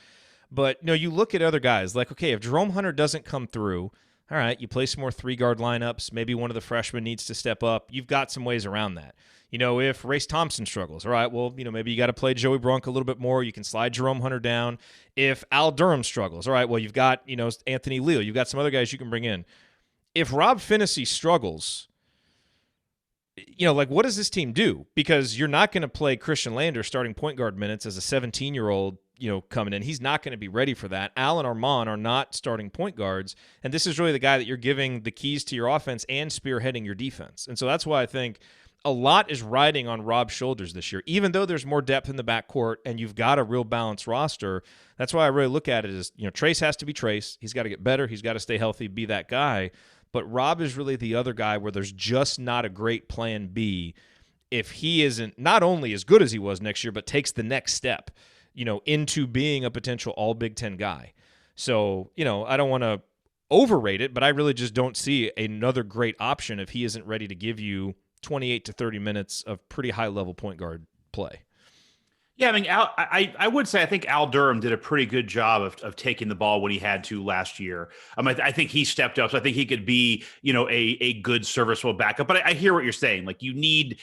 But, you look at other guys, like, okay, if Jerome Hunter doesn't come through, all right, you play some more 3-guard lineups. Maybe one of the freshmen needs to step up. You've got some ways around that. If Race Thompson struggles, all right, well, maybe you got to play Joey Brunk a little bit more. You can slide Jerome Hunter down. If Al Durham struggles, all right, well, you've got, Anthony Leal. You've got some other guys you can bring in. If Rob Phinisee struggles, what does this team do? Because you're not going to play Christian Lander starting point guard minutes as a 17-year-old, coming in. He's not going to be ready for that. Al and Armand are not starting point guards, and this is really the guy that you're giving the keys to your offense and spearheading your defense. And so that's why I think a lot is riding on Rob's shoulders this year, even though there's more depth in the backcourt and you've got a real balanced roster. That's why I really look at it as, Trace has to be Trace. He's got to get better. He's got to stay healthy, be that guy. But Rob is really the other guy where there's just not a great plan B if he isn't not only as good as he was next year, but takes the next step, into being a potential all Big Ten guy. So, I don't want to overrate it, but I really just don't see another great option if he isn't ready to give you 28 to 30 minutes of pretty high-level point guard play. Yeah, I mean, I would say I think Al Durham did a pretty good job of taking the ball when he had to last year. I think he stepped up, so I think he could be, a good serviceable backup. But I hear what you're saying. Like, you need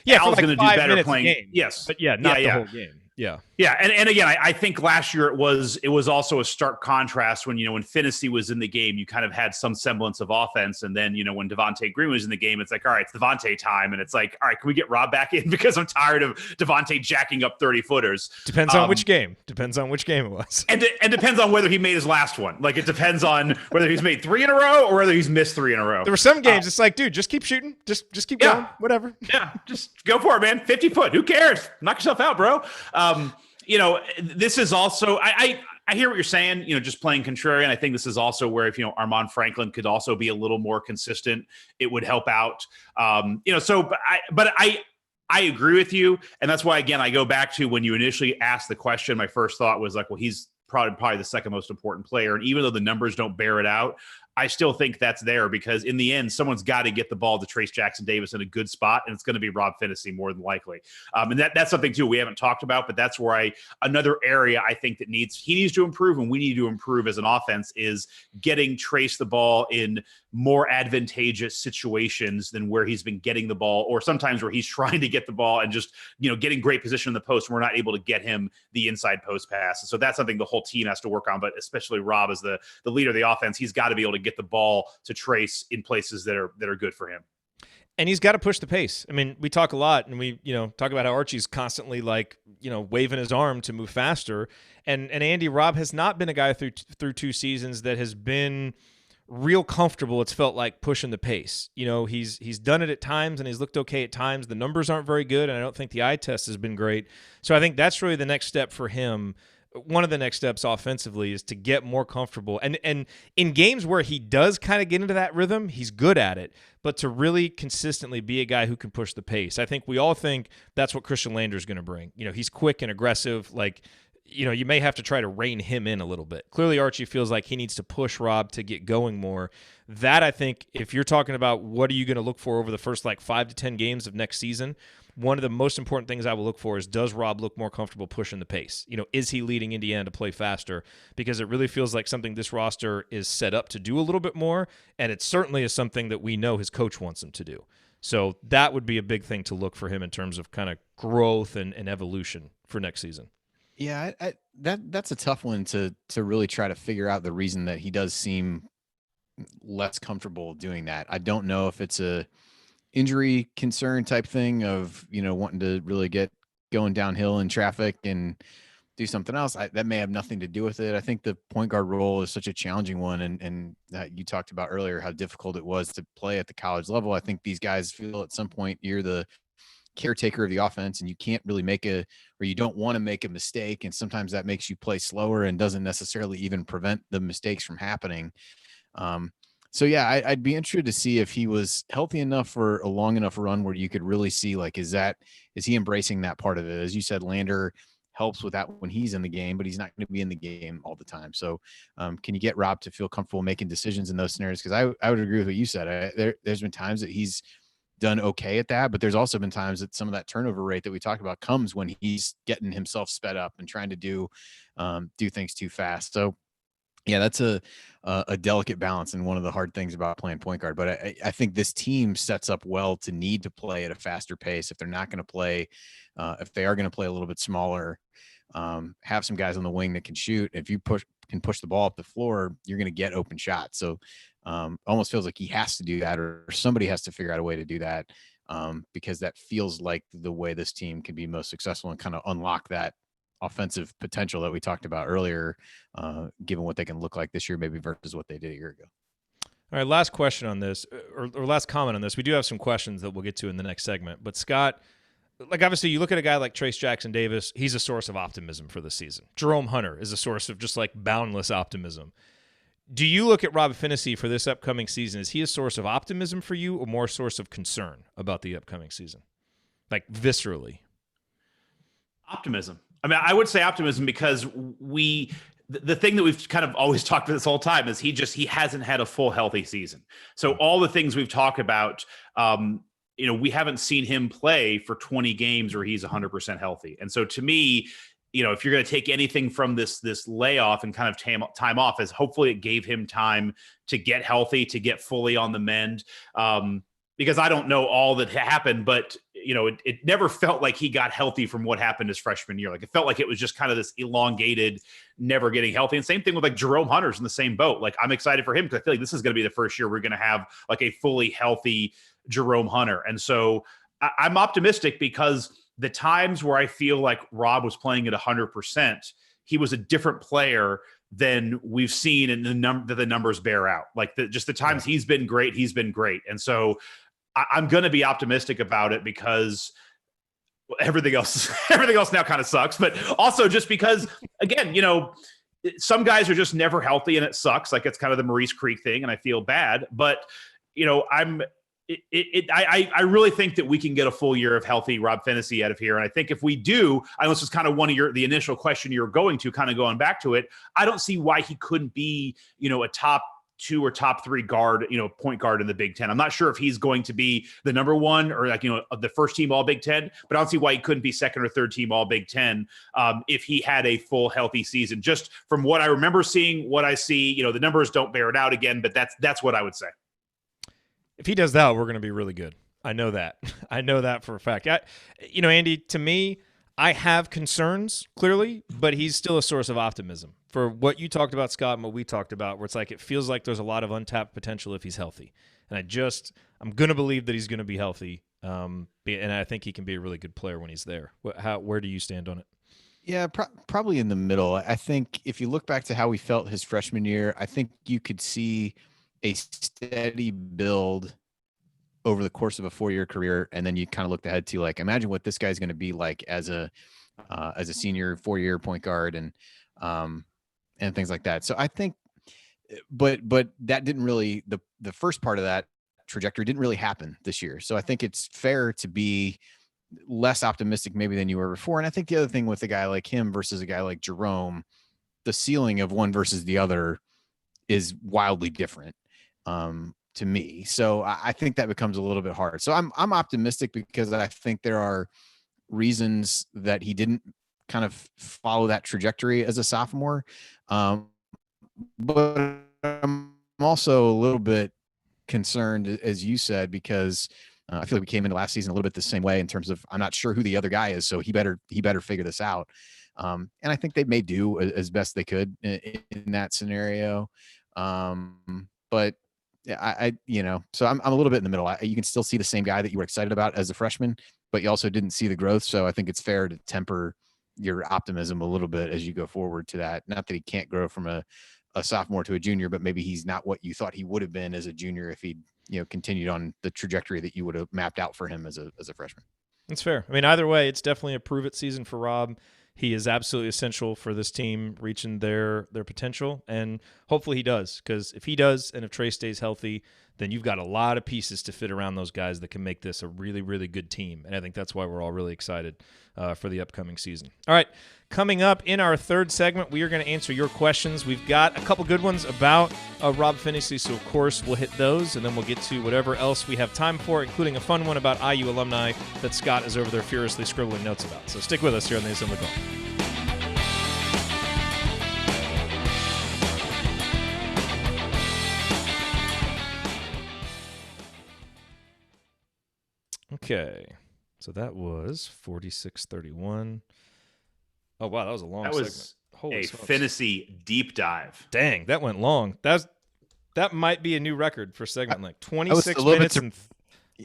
Al's going to do better playing. Yes, but not the whole game. Yeah. Yeah. And again, I think last year it was also a stark contrast when Phinisee was in the game, you kind of had some semblance of offense. And then, when Devontae Green was in the game, it's like, all right, it's Devontae time. And it's like, all right, can we get Rob back in? Because I'm tired of Devontae jacking up 30-footers. Depends on which game. Depends on which game it was. And depends on whether he made his last one. Like, it depends on whether he's made 3 in a row or whether he's missed 3 in a row. There were some games, it's like, dude, just keep shooting. Just keep going. Whatever. Yeah. Just go for it, man. 50 foot. Who cares? Knock yourself out, bro. This is also, I hear what you're saying, just playing contrarian. I think this is also where if, Armand Franklin could also be a little more consistent, it would help out. But I agree with you. And that's why, again, I go back to when you initially asked the question, my first thought was like, well, he's probably the second most important player. And even though the numbers don't bear it out, I still think that's there because in the end, someone's got to get the ball to Trace Jackson Davis in a good spot, and it's going to be Rob Phinisee more than likely. And that's something too we haven't talked about, but that's where another area I think that he needs to improve, and we need to improve as an offense is getting Trace the ball in more advantageous situations than where he's been getting the ball, or sometimes where he's trying to get the ball and just getting great position in the post, and we're not able to get him the inside post pass. And so that's something the whole team has to work on, but especially Rob as the leader of the offense, he's got to be able to get the ball to Trace in places that are good for him. And he's got to push the pace. I mean, we talk a lot, and we talk about how Archie's constantly waving his arm to move faster. And Andy, Rob has not been a guy through 2 seasons that has been real comfortable. It's felt like pushing the pace. He's done it at times, and he's looked okay at times. The numbers aren't very good, and I don't think the eye test has been great. So I think that's really the next step for him. One of the next steps offensively is to get more comfortable. And in games where he does kind of get into that rhythm, he's good at it. But to really consistently be a guy who can push the pace, I think we all think that's what Christian Lander is going to bring. He's quick and aggressive. You may have to try to rein him in a little bit. Clearly, Archie feels like he needs to push Rob to get going more. That, I think, if you're talking about what are you going to look for over the first 5 to 10 games of next season, one of the most important things I will look for is, does Rob look more comfortable pushing the pace? Is he leading Indiana to play faster? Because it really feels like something this roster is set up to do a little bit more, and it certainly is something that we know his coach wants him to do. So that would be a big thing to look for him in terms of kind of growth and evolution for next season. Yeah, that's a tough one to really try to figure out the reason that he does seem less comfortable doing that. I don't know if it's a injury concern type thing of, wanting to really get going downhill in traffic and do something else. That may have nothing to do with it. I think the point guard role is such a challenging one. And you talked about earlier how difficult it was to play at the college level. I think these guys feel at some point you're the caretaker of the offense and you can't really you don't want to make a mistake. And sometimes that makes you play slower and doesn't necessarily even prevent the mistakes from happening. So yeah, I'd be interested to see if he was healthy enough for a long enough run where you could really see, is he embracing that part of it? As you said, Lander helps with that when he's in the game, but he's not going to be in the game all the time. So can you get Rob to feel comfortable making decisions in those scenarios? Because I would agree with what you said. There's been times that he's done okay at that, but there's also been times that some of that turnover rate that we talked about comes when he's getting himself sped up and trying to do things too fast. So yeah, that's a delicate balance and one of the hard things about playing point guard. But I think this team sets up well to need to play at a faster pace. If they're not going to play, if they are going to play a little bit smaller, have some guys on the wing that can shoot. If you can push the ball up the floor, you're going to get open shots. So almost feels like he has to do that, or somebody has to figure out a way to do that, because that feels like the way this team can be most successful and kind of unlock that offensive potential that we talked about earlier, given what they can look like this year, maybe versus what they did a year ago. All right, last question on this, or last comment on this. We do have some questions that we'll get to in the next segment. But Scott, obviously you look at a guy like Trace Jackson Davis, he's a source of optimism for the season. Jerome Hunter is a source of just boundless optimism. Do you look at Rob Phinisee for this upcoming season? Is he a source of optimism for you or more a source of concern about the upcoming season? Viscerally. Optimism. I mean, I would say optimism because the thing that we've kind of always talked about this whole time is he hasn't had a full healthy season. So all the things we've talked about, we haven't seen him play for 20 games where he's 100% healthy. And so to me, if you're going to take anything from this layoff and kind of time off, is hopefully it gave him time to get healthy, to get fully on the mend. Because I don't know all that happened, but it never felt like he got healthy from what happened his freshman year. It felt like it was just kind of this elongated, never getting healthy. And same thing with Jerome Hunter's in the same boat. I'm excited for him because I feel like this is going to be the first year we're going to have a fully healthy Jerome Hunter. And so I'm optimistic because the times where I feel like Rob was playing at 100%, he was a different player than we've seen, and the numbers bear out. Just the times he's been great. And so I'm going to be optimistic about it because everything else now kind of sucks, but also just because, again, some guys are just never healthy and it sucks. It's kind of the Maurice Creek thing, and I feel bad, but I really think that we can get a full year of healthy Rob Phinisee out of here. And I think if we do, I know this is kind of the initial question you're going to, kind of going back to it, I don't see why he couldn't be, a top two or top three guard, point guard in the Big Ten. I'm not sure if he's going to be the number one or the first team all Big Ten, but I don't see why he couldn't be second or third team all Big Ten if he had a full healthy season. Just from what I remember seeing, what I see, the numbers don't bear it out again, but that's what I would say. If he does that, we're going to be really good. I know that. I know that for a fact. Andy, to me, I have concerns, clearly, but he's still a source of optimism. For what you talked about, Scott, and what we talked about, where it's like it feels like there's a lot of untapped potential if he's healthy. And I'm going to believe that he's going to be healthy, and I think he can be a really good player when he's there. Where do you stand on it? Yeah, probably in the middle. I think if you look back to how we felt his freshman year, I think you could see a steady build over the course of a 4-year career. And then you kind of looked ahead to imagine what this guy's going to be like as a senior 4-year point guard and things like that. So I think, but that didn't really, the first part of that trajectory didn't really happen this year. So I think it's fair to be less optimistic maybe than you were before. And I think the other thing with a guy like him versus a guy like Jerome, the ceiling of one versus the other is wildly different. To me. So I think that becomes a little bit hard. So I'm optimistic because I think there are reasons that he didn't kind of follow that trajectory as a sophomore. But I'm also a little bit concerned, as you said, because I feel like we came into last season a little bit the same way in terms of I'm not sure who the other guy is, so he better figure this out. And I think they may do as best they could in that scenario. But yeah, so I'm a little bit in the middle. You can still see the same guy that you were excited about as a freshman, but you also didn't see the growth. So I think it's fair to temper your optimism a little bit as you go forward to that. Not that he can't grow from a sophomore to a junior, but maybe he's not what you thought he would have been as a junior if he'd continued on the trajectory that you would have mapped out for him as a freshman. That's fair. I mean, either way, it's definitely a prove it season for Rob. He is absolutely essential for this team reaching their potential, and hopefully he does, because if he does and if Trey stays healthy, then you've got a lot of pieces to fit around those guys that can make this a really, really good team, and I think that's why we're all really excited for the upcoming season. All right, coming up in our third segment, we are going to answer your questions. We've got a couple good ones about Rob Phinisee, so of course we'll hit those, and then we'll get to whatever else we have time for, including a fun one about IU alumni that Scott is over there furiously scribbling notes about. So stick with us here on the Assembly Call. Okay, so that was 46:31. Oh, wow, that was a long segment. That was a Phinisee deep dive. Dang, that went long. That might be a new record for segment, 26 minutes.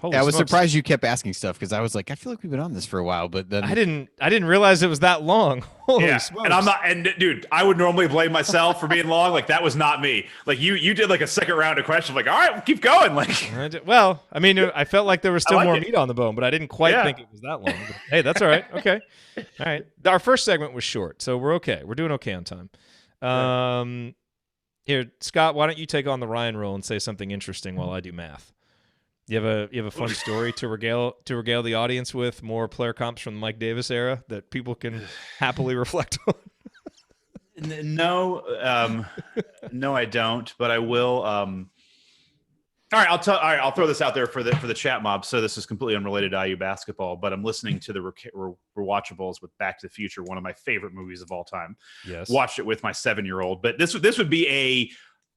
I was surprised you kept asking stuff because I was like, I feel like we've been on this for a while, but then I didn't realize it was that long. Holy smokes. And I'm not, and dude, I would normally blame myself for being long. Like that was not me. Like you did like a second round of questions. Like, all right, we'll keep going. Like, well, I mean, I felt like there was still more meat on the bone, but I didn't quite think it was that long. But, hey, that's all right. Okay. All right. Our first segment was short, so we're okay. We're doing okay on time. Here, Scott, why don't you take on the Ryan role and say something interesting while I do math? You have a fun story to regale the audience with, more player comps from the Mike Davis era that people can happily reflect on? No, I don't, but I will. All right, I'll throw this out there for the chat mob. So this is completely unrelated to IU basketball, but I'm listening to the rewatchables with Back to the Future, one of my favorite movies of all time. Yes, watched it with my 7-year-old, but this would be a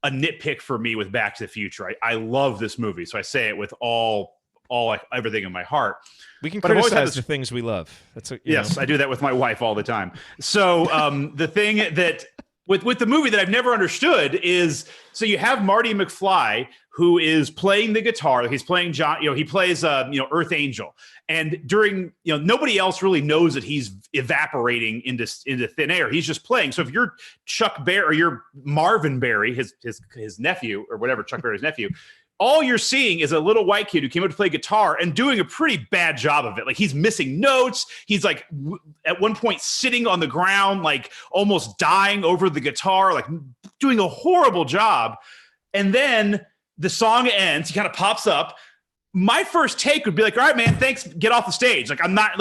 nitpick for me with Back to the Future. I love this movie, so I say it with all everything in my heart. We can criticize the things we love. Yes, I do that with my wife all the time. So the thing that with the movie that I've never understood is, so you have Marty McFly who is playing the guitar. He's playing John. He plays Earth Angel, and during nobody else really knows that he's evaporating into thin air. He's just playing. So if you're Chuck Berry or you're Marvin Berry, his nephew or whatever, Chuck Berry's nephew, all you're seeing is a little white kid who came up to play guitar and doing a pretty bad job of it. Like he's missing notes. He's like at one point sitting on the ground, like almost dying over the guitar, like doing a horrible job. And then the song ends. He kind of pops up. My first take would be like, all right, man, thanks. Get off the stage. Like I'm not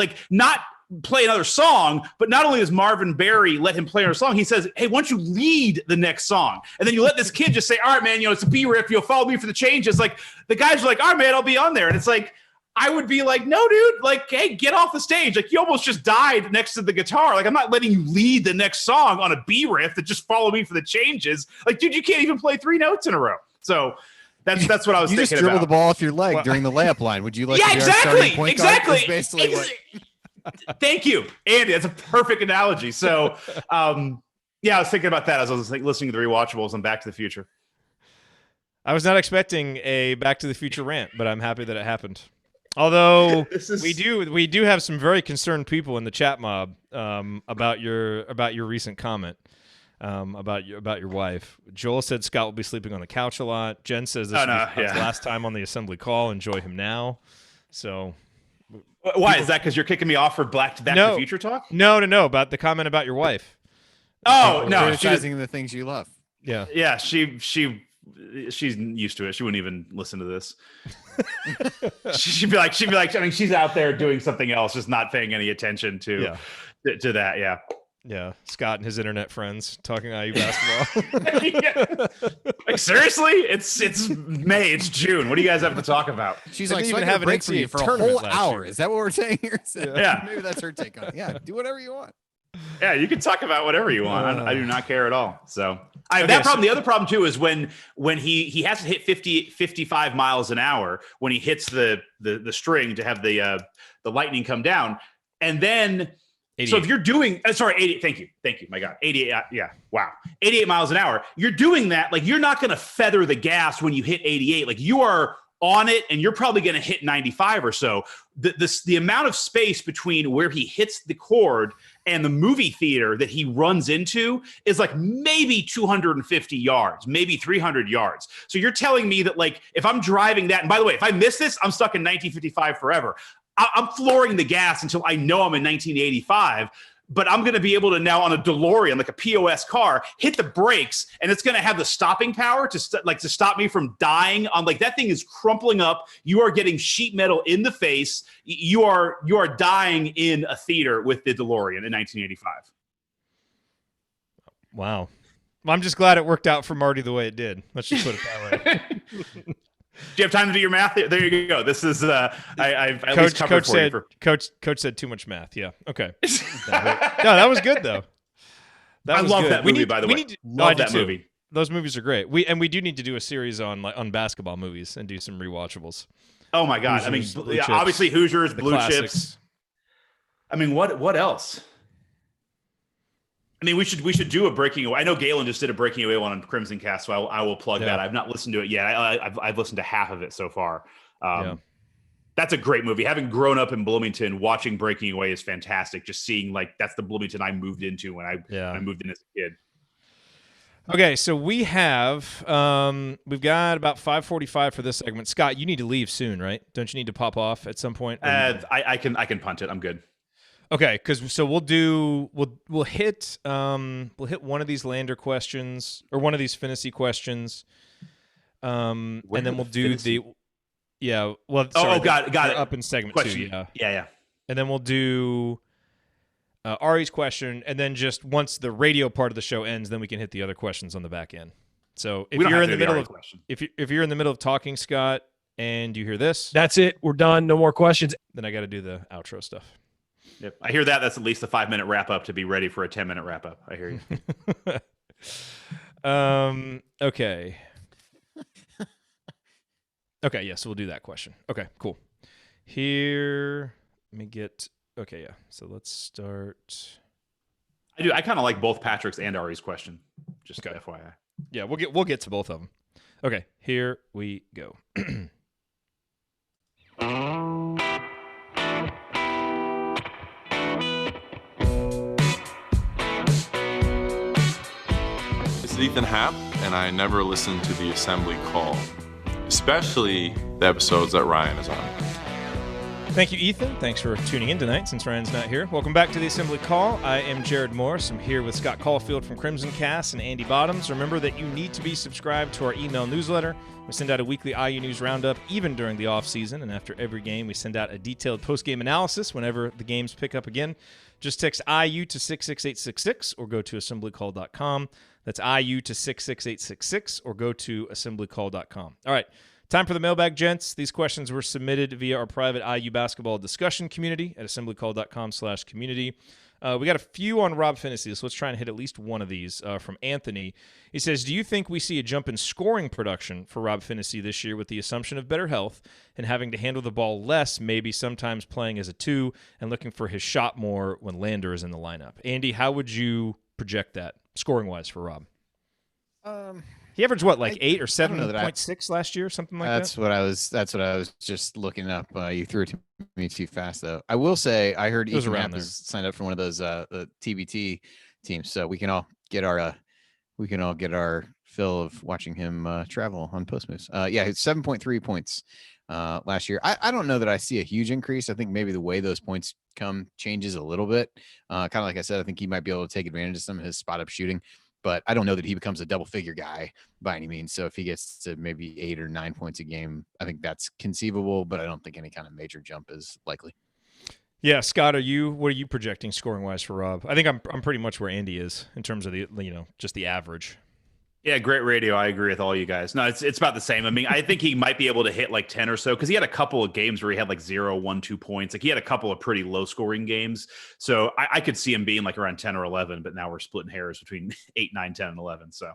play another song, but not only does Marvin Berry let him play another song, he says, hey, why don't you lead the next song? And then you let this kid just say, all right, man, it's a B riff. You'll follow me for the changes. Like the guys are like, all right, man, I'll be on there. And it's like, I would be like, no, dude, like, hey, get off the stage. Like you almost just died next to the guitar. Like I'm not letting you lead the next song on a B riff that just follow me for the changes. Like, dude, you can't even play 3 notes in a row. So that's what I was thinking about. You just dribble the ball off your leg during the layup line. Would you like to be our starting point guard? That's basically what... Thank you, Andy. That's a perfect analogy. So, I was thinking about that as I was listening to the rewatchables and Back to the Future. I was not expecting a Back to the Future rant, but I'm happy that it happened. Although we do have some very concerned people in the chat mob about your recent comment about your wife. Joel said Scott will be sleeping on the couch a lot. Jen says this is his last time on the assembly call. Enjoy him now. So why is that? Because you're kicking me off for Back to the Future talk? No. About the comment about your wife. Oh no, criticizing the things you love. Yeah. She's used to it. She wouldn't even listen to this. she'd be like, I mean, she's out there doing something else, just not paying any attention to that. Yeah. Yeah. Scott and his internet friends talking IU basketball. Yeah. Like seriously, it's May, it's June. What do you guys have to talk about? She's like, so I have a break for you for a whole hour. Is that what we're saying here? Yeah. Maybe that's her take on it. Yeah. Do whatever you want. Yeah, you can talk about whatever you want. I do not care at all. So that problem. The other problem too is when he has to hit 55 miles an hour when he hits the string to have the lightning come down, and then 88. So if you're doing 80. Thank you. My God, 88. Yeah, wow, 88 miles an hour. You're doing that like you're not going to feather the gas when you hit 88. Like you are on it, and you're probably going to hit 95 or so. The amount of space between where he hits the chord and the movie theater that he runs into is like maybe 250 yards, maybe 300 yards. So you're telling me that like if I'm driving that, and by the way, if I miss this, I'm stuck in 1955 forever. I'm flooring the gas until I know I'm in 1985. But I'm going to be able to now on a DeLorean, like a POS car, hit the brakes, and it's going to have the stopping power to stop me from dying. On like that thing is crumpling up. You are getting sheet metal in the face. You are dying in a theater with the DeLorean in 1985. Wow. Well, I'm just glad it worked out for Marty the way it did. Let's just put it that way. Do you have time to do your math? There you go. This is I've at least covered for you. Coach said too much math. Yeah. Okay. No, that was good though. I love that movie. By the way, love that movie. Those movies are great. We do need to do a series on basketball movies and do some rewatchables. Oh my God! Hoosiers, I mean, obviously Hoosiers, Blue Chips. I mean, what else? I mean, we should do a Breaking Away. I know Galen just did a Breaking Away one on Crimson Cast, so I will plug that. I've not listened to it yet. I've listened to half of it so far. That's a great movie. Having grown up in Bloomington, watching Breaking Away is fantastic. Just seeing like that's the Bloomington I moved into when I moved in as a kid. Okay, so we've got about 5:45 for this segment. Scott, you need to leave soon, right? Don't you need to pop off at some point? I can punt it. I'm good. Okay, because so we'll hit one of these Lander questions or one of these Phinisee questions, and then we'll do Phinisee? Got it. Up in segment question. 2, yeah, and then we'll do Ari's question, and then just once the radio part of the show ends, then we can hit the other questions on the back end. So if you're in the middle of if you're in the middle of talking, Scott, and you hear this, that's it. We're done. No more questions. Then I got to do the outro stuff. Yep. I hear that. That's at least a 5-minute wrap up to be ready for a 10-minute wrap up. I hear you. Okay. Okay. Yeah. So we'll do that question. Okay, cool. Here, let me get, okay. Yeah. So let's start. I kind of like both Patrick's and Ari's question. Just FYI. Yeah. We'll get to both of them. Okay. Here we go. Ethan Happ, and I never listen to the assembly call, especially the episodes that Ryan is on. Thank you, Ethan. Thanks for tuning in tonight since Ryan's not here. Welcome back to the Assembly Call. I am Jerod Morris. I'm here with Scott Caulfield from Crimson Cast and Andy Bottoms. Remember that you need to be subscribed to our email newsletter. We send out a weekly IU News Roundup even during the offseason, and after every game, we send out a detailed post-game analysis whenever the games pick up again. Just text IU to 66866 or go to assemblycall.com. That's IU to 66866 or go to assemblycall.com. All right. Time for the mailbag, gents. These questions were submitted via our private IU basketball discussion community at assemblycall.com/community. We got a few on Rob Phinisee, so let's try and hit at least one of these from Anthony. He says, do you think we see a jump in scoring production for Rob Phinisee this year with the assumption of better health and having to handle the ball less, maybe sometimes playing as a 2 and looking for his shot more when Lander is in the lineup? Andy, how would you project that scoring-wise for Rob? He averaged what, like 8 or 7.6 last year, something like that. That's what I was just looking up. You threw it to me too fast, though. I will say I heard Ethan Knapp has signed up for one of those the TBT teams, so we can all get our fill of watching him travel on post moves. Yeah, it's 7.3 points last year. I don't know that I see a huge increase. I think maybe the way those points come changes a little bit. Kind of like I said, I think he might be able to take advantage of some of his spot up shooting. But I don't know that he becomes a double figure guy by any means. So if he gets to maybe 8 or 9 points a game, I think that's conceivable, but I don't think any kind of major jump is likely. Yeah, Scott, what are you projecting scoring wise for Rob? I think I'm pretty much where Andy is in terms of just the average. Yeah, great radio. I agree with all you guys. No, it's about the same. I mean, I think he might be able to hit like 10 or so because he had a couple of games where he had like 0, 1, 2 points. Like he had a couple of pretty low scoring games. So I could see him being like around 10 or 11, but now we're splitting hairs between 8, 9, 10, and 11. So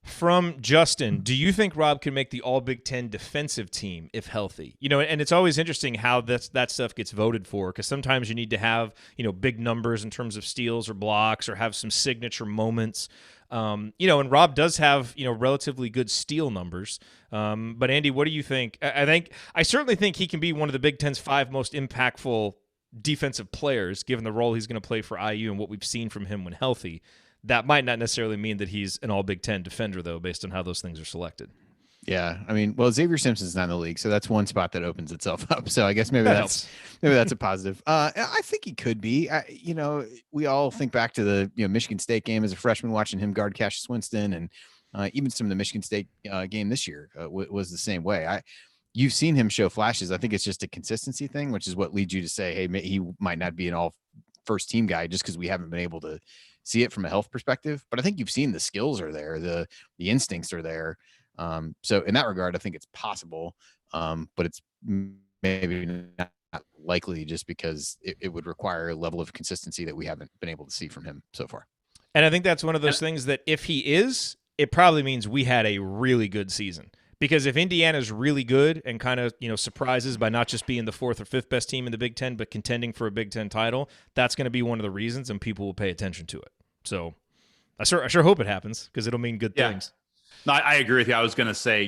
from Justin, do you think Rob can make the All Big Ten defensive team if healthy? And it's always interesting how that stuff gets voted for because sometimes you need to have, big numbers in terms of steals or blocks or have some signature moments. And Rob does have, relatively good steal numbers. But Andy, what do you think? I certainly think he can be one of the Big Ten's 5 most impactful defensive players, given the role he's going to play for IU and what we've seen from him when healthy. That might not necessarily mean that he's an all Big Ten defender, though, based on how those things are selected. Yeah, I mean, well, Xavier Simpson's not in the league, so that's one spot that opens itself up. So I guess maybe that's a positive. I think he could be. We all think back to the Michigan State game as a freshman, watching him guard Cassius Winston, and even some of the Michigan State game this year was the same way. You've seen him show flashes. I think it's just a consistency thing, which is what leads you to say, hey, he might not be an all first team guy just because we haven't been able to see it from a health perspective. But I think you've seen the skills are there, the instincts are there. So in that regard, I think it's possible, but it's maybe not likely just because it would require a level of consistency that we haven't been able to see from him so far. And I think that's one of those things that if he is, it probably means we had a really good season. Because if Indiana's really good and kind of, surprises by not just being the 4th or 5th best team in the Big Ten, but contending for a Big Ten title, that's going to be one of the reasons, and people will pay attention to it. So I sure hope it happens because it'll mean good things. No, I agree with you. I was going to say,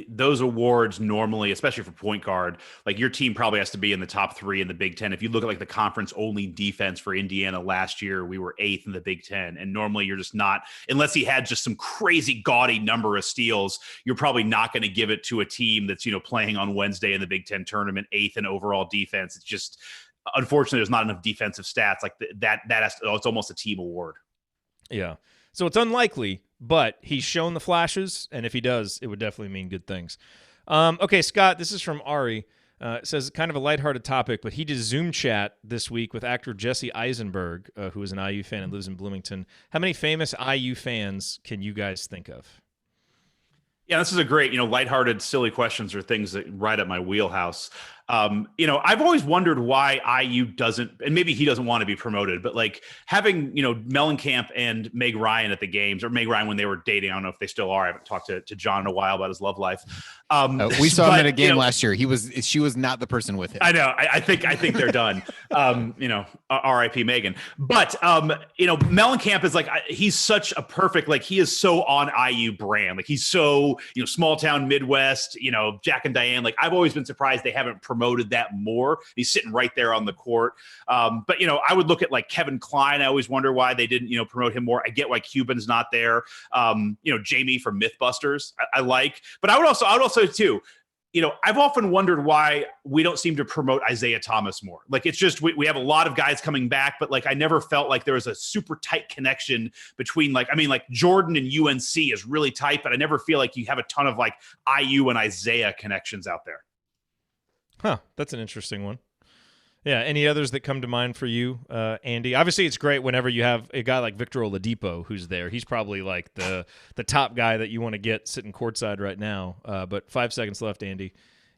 those awards normally, especially for point guard, like your team probably has to be in the top 3 in the Big Ten. If you look at like the conference only defense for Indiana last year, we were 8th in the Big Ten. And normally you're just not, unless he had just some crazy gaudy number of steals, you're probably not going to give it to a team that's, playing on Wednesday in the Big Ten tournament, 8th in overall defense. It's just, unfortunately, there's not enough defensive stats like that. It's almost a team award. Yeah. So it's unlikely, but he's shown the flashes, and if he does, it would definitely mean good things. Okay, Scott, this is from Ari. It says kind of a lighthearted topic, but he did Zoom chat this week with actor Jesse Eisenberg, who is an IU fan and lives in Bloomington. How many famous IU fans can you guys think of? Yeah, this is a great, lighthearted, silly questions are things that right up my wheelhouse. I've always wondered why IU doesn't, and maybe he doesn't want to be promoted, but like having, Mellencamp and Meg Ryan at the games, or Meg Ryan when they were dating. I don't know if they still are. I haven't talked to John in a while about his love life. We saw him at a game last year. She was not the person with him. I know. I think they're done. R.I.P. Megan. But Mellencamp is like, he's such a perfect, like he is so on IU brand. Like he's so, small town Midwest, Jack and Diane. Like I've always been surprised they haven't promoted that more. He's sitting right there on the court. But I would look at like Kevin Kline. I always wonder why they didn't, promote him more. I get why Cuban's not there. Jamie from Mythbusters, I like, but I would also too, I've often wondered why we don't seem to promote Isaiah Thomas more. Like, it's just, we have a lot of guys coming back, but like, I never felt like there was a super tight connection between like Jordan and UNC is really tight, but I never feel like you have a ton of like IU and Isaiah connections out there. Huh. That's an interesting one. Yeah. Any others that come to mind for you, Andy? Obviously, it's great whenever you have a guy like Victor Oladipo who's there. He's probably like the top guy that you want to get sitting courtside right now. But 5 seconds left, Andy.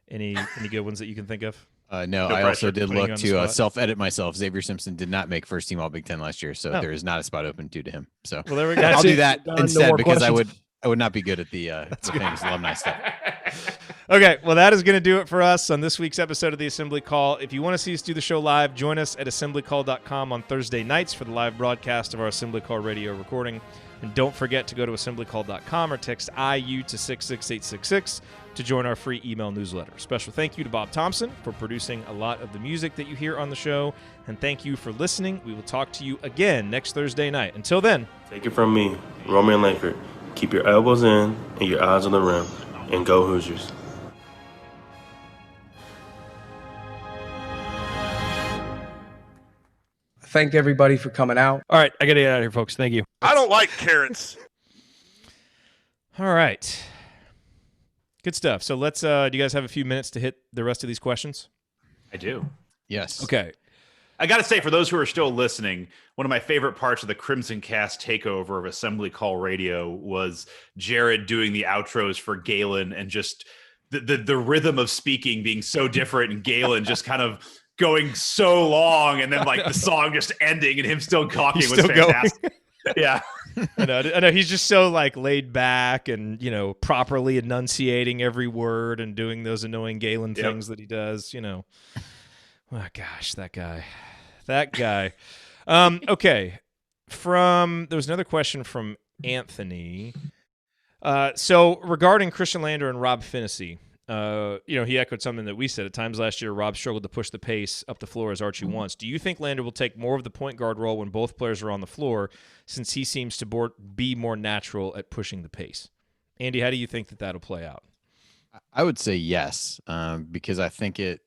Any good ones that you can think of? No, I also did look to self-edit myself. Xavier Simpson did not make first team All Big Ten last year, so there is not a spot open due to him. So well, there we go. I'll do that instead because I would not be good at the famous alumni stuff. Okay, well, that is going to do it for us on this week's episode of the Assembly Call. If you want to see us do the show live, join us at assemblycall.com on Thursday nights for the live broadcast of our Assembly Call radio recording. And don't forget to go to assemblycall.com or text IU to 66866 to join our free email newsletter. Special thank you to Bob Thompson for producing a lot of the music that you hear on the show. And thank you for listening. We will talk to you again next Thursday night. Until then. Take it from me, Roman Langford. Keep your elbows in and your eyes on the rim. And go Hoosiers. Thank everybody for coming out. All right, I got to get out of here, folks. Thank you. I don't like carrots. All right. Good stuff. So let's, do you guys have a few minutes to hit the rest of these questions? I do. Yes. Okay. I got to say, for those who are still listening, one of my favorite parts of the Crimson Cast takeover of Assembly Call Radio was Jerod doing the outros for Galen and just the rhythm of speaking being so different, and Galen just kind of going so long, and then like the song just ending and him still talking was fantastic. Yeah. I know he's just so like laid back and, properly enunciating every word and doing those annoying Galen things that he does, Oh gosh, that guy. Okay. There was another question from Anthony. So regarding Christian Lander and Rob Phinisee, he echoed something that we said. At times last year, Rob struggled to push the pace up the floor as Archie wants. Do you think Lander will take more of the point guard role when both players are on the floor, since he seems to be more natural at pushing the pace? Andy, how do you think that'll play out? I would say yes, because I think it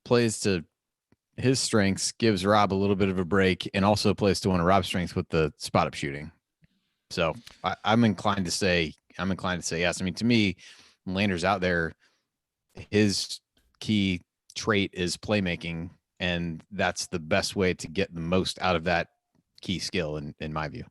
plays to his strengths, gives Rob a little bit of a break, and also plays to one of Rob's strengths with the spot up shooting. So I'm inclined to say yes. I mean, to me, when Lander's out there, his key trait is playmaking, and that's the best way to get the most out of that key skill, in my view.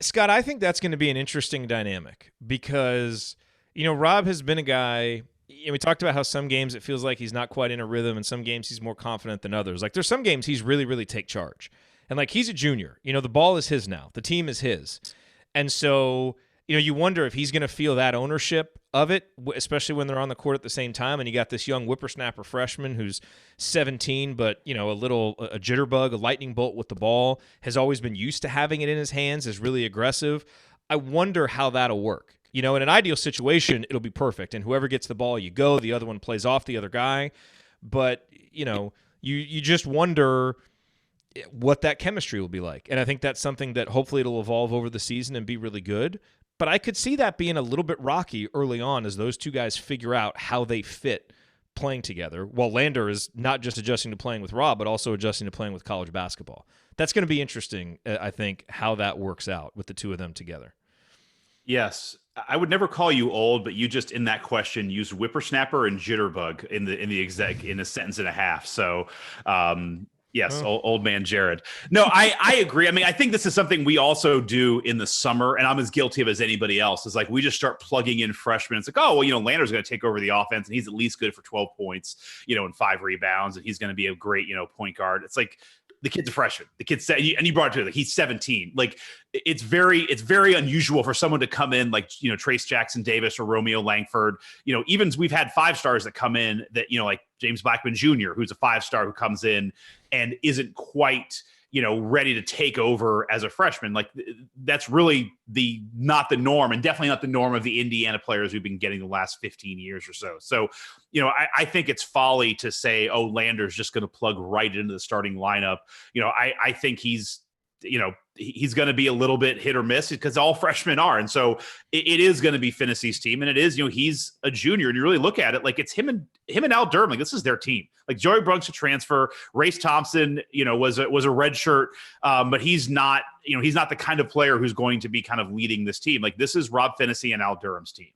Scott, I think that's going to be an interesting dynamic because, Rob has been a guy. We talked about how some games it feels like he's not quite in a rhythm, and some games he's more confident than others. Like there's some games he's really, really take charge. And like he's a junior. The ball is his now. The team is his. And so, you wonder if he's going to feel that ownership of it, especially when they're on the court at the same time. And you got this young whippersnapper freshman who's 17, but, a jitterbug, a lightning bolt with the ball, has always been used to having it in his hands, is really aggressive. I wonder how that'll work. In an ideal situation, it'll be perfect. And whoever gets the ball, you go. The other one plays off the other guy. But, you just wonder what that chemistry will be like. And I think that's something that hopefully it'll evolve over the season and be really good. But I could see that being a little bit rocky early on as those two guys figure out how they fit playing together, while Lander is not just adjusting to playing with Rob, but also adjusting to playing with college basketball. That's going to be interesting, I think, how that works out with the two of them together. Yes. I would never call you old, but you just in that question used whippersnapper and jitterbug in a sentence and a half. So, yes, old man Jerod. No, I agree. I mean, I think this is something we also do in the summer, and I'm as guilty of as anybody else. Is like we just start plugging in freshmen. It's like, oh, well, Lander's going to take over the offense, and he's at least good for 12 points, and 5 rebounds, and he's going to be a great, point guard. It's like the kid's a freshman. The kid's, and you brought it to it. He's 17. Like it's very unusual for someone to come in like, Trace Jackson Davis or Romeo Langford. Even we've had 5-stars that come in that, like James Blackman Jr., who's a 5-star who comes in and isn't quite, ready to take over as a freshman. Like that's really not the norm, and definitely not the norm of the Indiana players we've been getting the last 15 years or so. So, I think it's folly to say, oh, Lander's just going to plug right into the starting lineup. I think he's he's going to be a little bit hit or miss because all freshmen are. And so it is going to be Phinisee's team. And it is, he's a junior, and you really look at it, like it's him and Al Durham. Like, this is their team. Like, Joey Brunk's a transfer. Race Thompson, was a red shirt. But he's not the kind of player who's going to be kind of leading this team. Like, this is Rob Phinisee and Al Durham's team.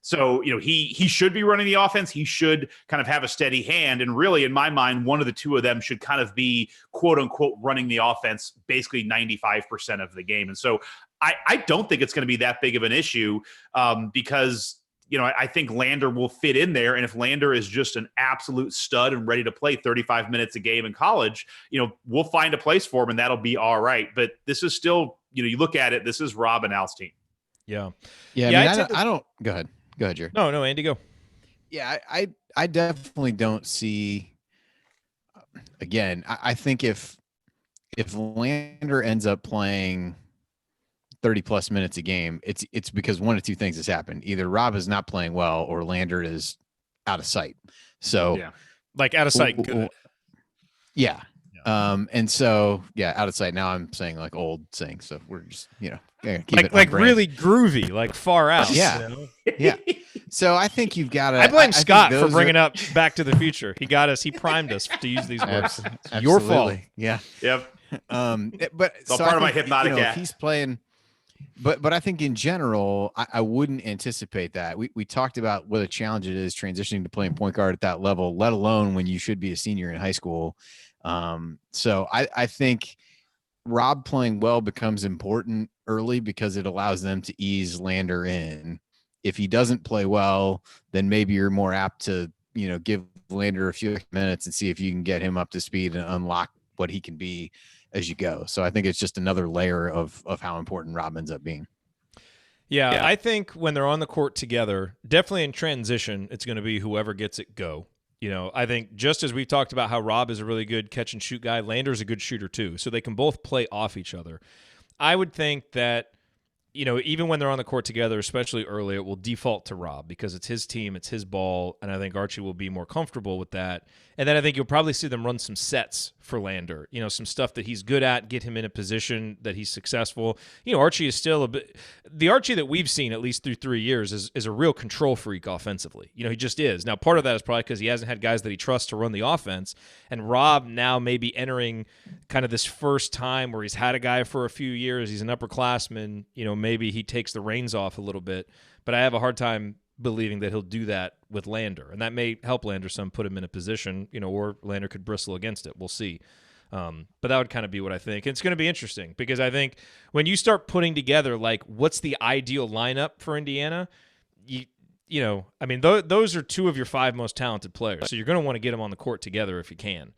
So, he should be running the offense. He should kind of have a steady hand. And really, in my mind, one of the two of them should kind of be, quote unquote, running the offense basically 95% of the game. And so I don't think it's going to be that big of an issue because, I think Lander will fit in there. And if Lander is just an absolute stud and ready to play 35 minutes a game in college, we'll find a place for him and that'll be all right. But this is still, you look at it, this is Rob and Al's team. Yeah. I don't go ahead, Jerod. No, Andy, go. Yeah. I definitely don't see, again, I think if Lander ends up playing 30 plus minutes a game, it's because one of two things has happened. Either Rob is not playing well or Lander is out of sight. So like out of sight. Good. Yeah. And so, out of sight. Now I'm saying like old saying. So we're just, keep like really groovy, like far out. Yeah. Yeah. So I think you've got to. I blame Scott for bringing up Back to the Future. He primed us to use these words. It's your fault. Yeah. Yep. But so part of my hypnotic act. He's playing. But I think in general, I wouldn't anticipate that. We talked about what a challenge it is transitioning to playing point guard at that level, let alone when you should be a senior in high school. So I think Rob playing well becomes important early because it allows them to ease Lander in. If he doesn't play well, then maybe you're more apt to, give Lander a few minutes and see if you can get him up to speed and unlock what he can be as you go. So I think it's just another layer of how important Rob ends up being. Yeah, I think when they're on the court together, definitely in transition, it's going to be whoever gets it go. I think just as we've talked about how Rob is a really good catch and shoot guy, Lander's a good shooter too. So they can both play off each other. I would think that, even when they're on the court together, especially early, it will default to Rob because it's his team, it's his ball, and I think Archie will be more comfortable with that. And then I think you'll probably see them run some sets for Lander, some stuff that he's good at, get him in a position that he's successful. Archie is still the Archie that we've seen at least through 3 years is a real control freak offensively. He just is. Now, part of that is probably because he hasn't had guys that he trusts to run the offense, and Rob now may be entering kind of this first time where he's had a guy for a few years, he's an upperclassman, maybe he takes the reins off a little bit, but I have a hard time believing that he'll do that with Lander, and that may help Lander some, put him in a position, or Lander could bristle against it. We'll see. But that would kind of be what I think. It's going to be interesting because I think when you start putting together, like, what's the ideal lineup for Indiana, those are two of your 5 most talented players. So you're going to want to get them on the court together if you can.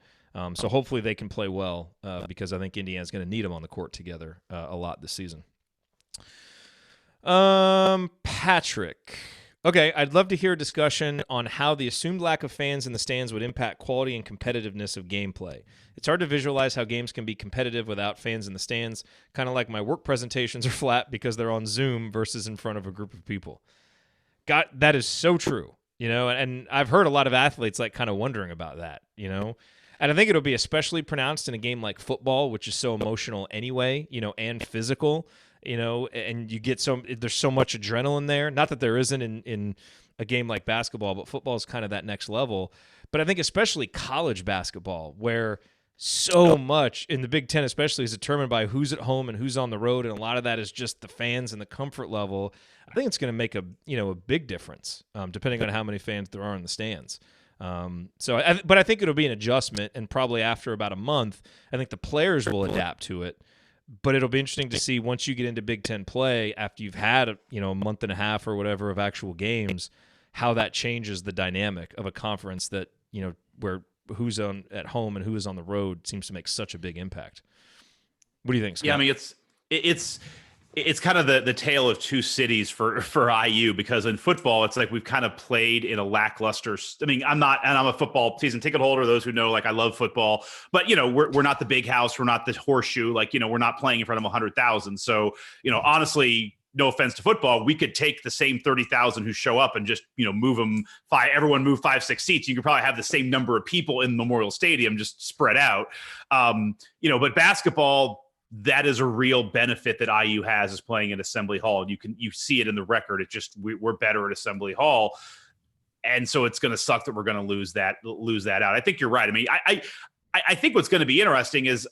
So hopefully they can play well because I think Indiana's going to need them on the court together a lot this season. Patrick. Okay, I'd love to hear a discussion on how the assumed lack of fans in the stands would impact quality and competitiveness of gameplay. It's hard to visualize how games can be competitive without fans in the stands, kind of like my work presentations are flat because they're on Zoom versus in front of a group of people. God, that is so true, and I've heard a lot of athletes like kind of wondering about that, and I think it'll be especially pronounced in a game like football, which is so emotional anyway, and physical. And you get there's so much adrenaline there. Not that there isn't in a game like basketball, but football is kind of that next level. But I think especially college basketball, where so much in the Big Ten especially is determined by who's at home and who's on the road, and a lot of that is just the fans and the comfort level. I think it's going to make a big difference depending on how many fans there are in the stands. But I think it'll be an adjustment, and probably after about a month, I think the players will adapt to it. But it'll be interesting to see once you get into Big Ten play after you've had a month and a half or whatever of actual games, how that changes the dynamic of a conference that where who's on at home and who is on the road seems to make such a big impact. What do you think, Scott? Yeah, I mean it's kind of the tale of two cities for IU, because in football, it's like we've kind of played in a lackluster. I mean, I'm a football season ticket holder. Those who know, like, I love football, but we're not the big house. We're not the horseshoe. Like, we're not playing in front of 100,000. So, honestly, no offense to football, we could take the same 30,000 who show up and just, move them everyone move 5-6 seats. You could probably have the same number of people in Memorial Stadium, just spread out. But basketball, that is a real benefit that IU has, is playing in Assembly Hall. You see it in the record. It just, we're better at Assembly Hall. And so it's going to suck that we're going to lose that out. I think you're right. I mean, I think what's going to be interesting is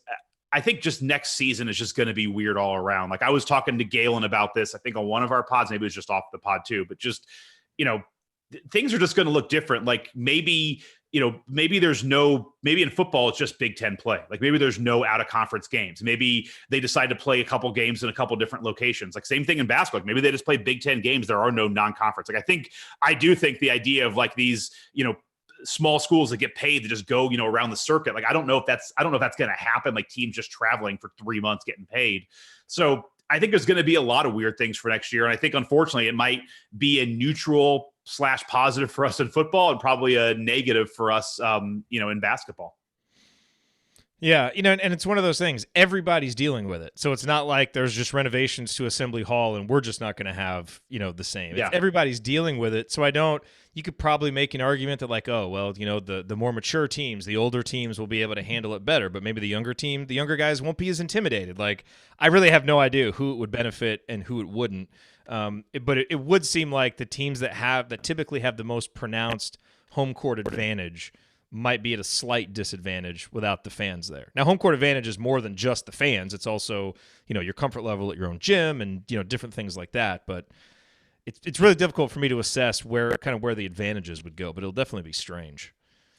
I think just next season is just going to be weird all around. Like I was talking to Galen about this, I think on one of our pods, maybe it was just off the pod too, but just, things are just going to look different. Like maybe in football, it's just Big Ten play. Like maybe there's no out of conference games. Maybe they decide to play a couple games in a couple different locations. Like same thing in basketball. Like maybe they just play Big Ten games. There are no non-conference. Like I do think the idea of like these, small schools that get paid to just go, around the circuit. Like, I don't know if that's going to happen. Like teams just traveling for 3 months getting paid. So I think there's going to be a lot of weird things for next year. And I think, unfortunately, it might be a neutral / positive for us in football and probably a negative for us, in basketball. Yeah, and it's one of those things. Everybody's dealing with it. So it's not like there's just renovations to Assembly Hall and we're just not going to have, the same. Yeah. Everybody's dealing with it. So you could probably make an argument that like, oh, well, the more mature teams, the older teams will be able to handle it better, but maybe the younger guys won't be as intimidated. Like, I really have no idea who it would benefit and who it wouldn't. But it would seem like the teams that typically have the most pronounced home court advantage might be at a slight disadvantage without the fans there. Now, home court advantage is more than just the fans. It's also, your comfort level at your own gym and, different things like that. But it's really difficult for me to assess where the advantages would go, but it'll definitely be strange.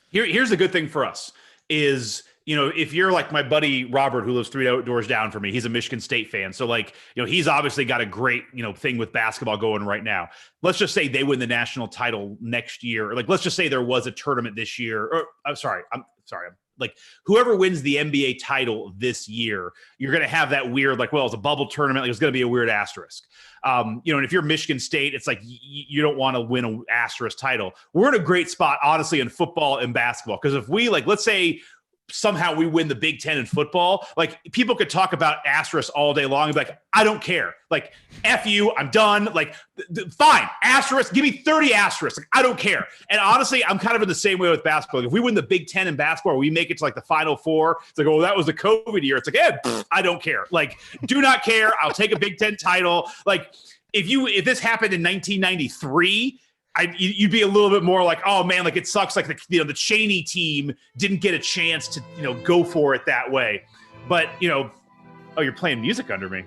Here's the good thing for us is, if you're like my buddy Robert, who lives 3 doors down from me, he's a Michigan State fan. So like, he's obviously got a great, thing with basketball going right now. Let's just say they win the national title next year. Or like, let's just say there was a tournament this year. Or I'm sorry. Like whoever wins the NBA title this year, you're going to have that weird, like, well, it's a bubble tournament. Like, it's going to be a weird asterisk. And if you're Michigan State, it's like, you don't want to win an asterisk title. We're in a great spot, honestly, in football and basketball. Because if we let's say somehow we win the Big Ten in football, like people could talk about asterisks all day long and be like, I don't care. Like, F you, I'm done. Like, fine, asterisk, give me 30 asterisks. Like, I don't care. And honestly, I'm kind of in the same way with basketball. Like, if we win the Big Ten in basketball, we make it to like the Final Four. It's like, oh, that was the COVID year. It's like, I don't care. Like, do not care. I'll take a Big Ten title. Like, if this happened in 1993, you'd be a little bit more like, oh man, like it sucks. Like the Cheney team didn't get a chance to, go for it that way. But, oh, you're playing music under me.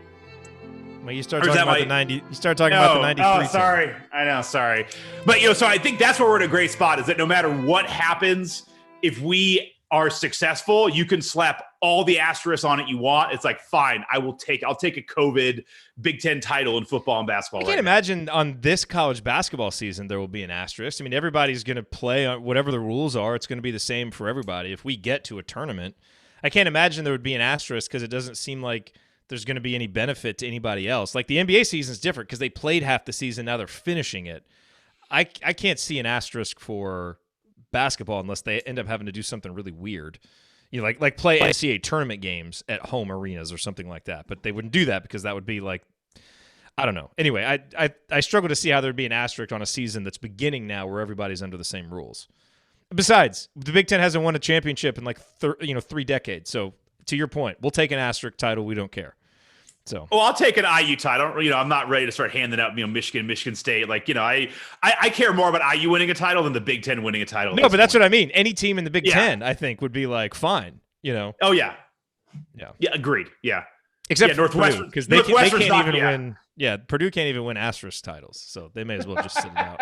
Well, you start talking about the 90. You start talking about the 93. Oh, sorry. I know. Sorry. But, so I think that's where we're in a great spot, is that no matter what happens, if we are successful, you can slap all the asterisks on it you want. It's like, fine, I'll take a COVID Big Ten title in football and basketball. I can't imagine on this college basketball season there will be an asterisk. I mean, everybody's going to play on whatever the rules are. It's going to be the same for everybody. If we get to a tournament, I can't imagine there would be an asterisk because it doesn't seem like there's going to be any benefit to anybody else. Like the NBA season is different because they played half the season. Now they're finishing it. I can't see an asterisk for basketball unless they end up having to do something really weird. Like play NCAA tournament games at home arenas or something like that. But they wouldn't do that because that would be like, I don't know. Anyway, I struggle to see how there'd be an asterisk on a season that's beginning now where everybody's under the same rules. Besides, the Big Ten hasn't won a championship in like 3 decades. So to your point, we'll take an asterisk title. We don't care. So, well, I'll take an IU title. I'm not ready to start handing out, Michigan State. Like, I care more about IU winning a title than the Big Ten winning a title. No, but that's what I mean. Any team in the Big Ten, I think, would be like fine. Oh yeah, agreed. Yeah, except for Northwestern, because they can't even win. Yeah, Purdue can't even win asterisk titles, so they may as well just sit it out.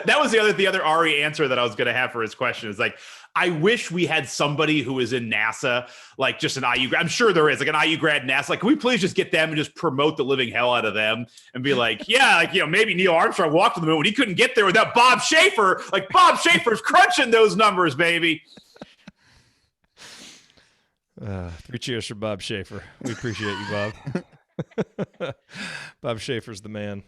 That was the other Ari answer that I was going to have for his question. Is like, I wish we had somebody who is in NASA, like just an IU grad. I'm sure there is like an IU grad in NASA. Like, can we please just get them and just promote the living hell out of them and be like, yeah, like, maybe Neil Armstrong walked to the moon when he couldn't get there without Bob Schaefer. Like, Bob Schaefer's crunching those numbers, baby. 3 cheers for Bob Schaefer. We appreciate you, Bob. Bob Schaefer's the man.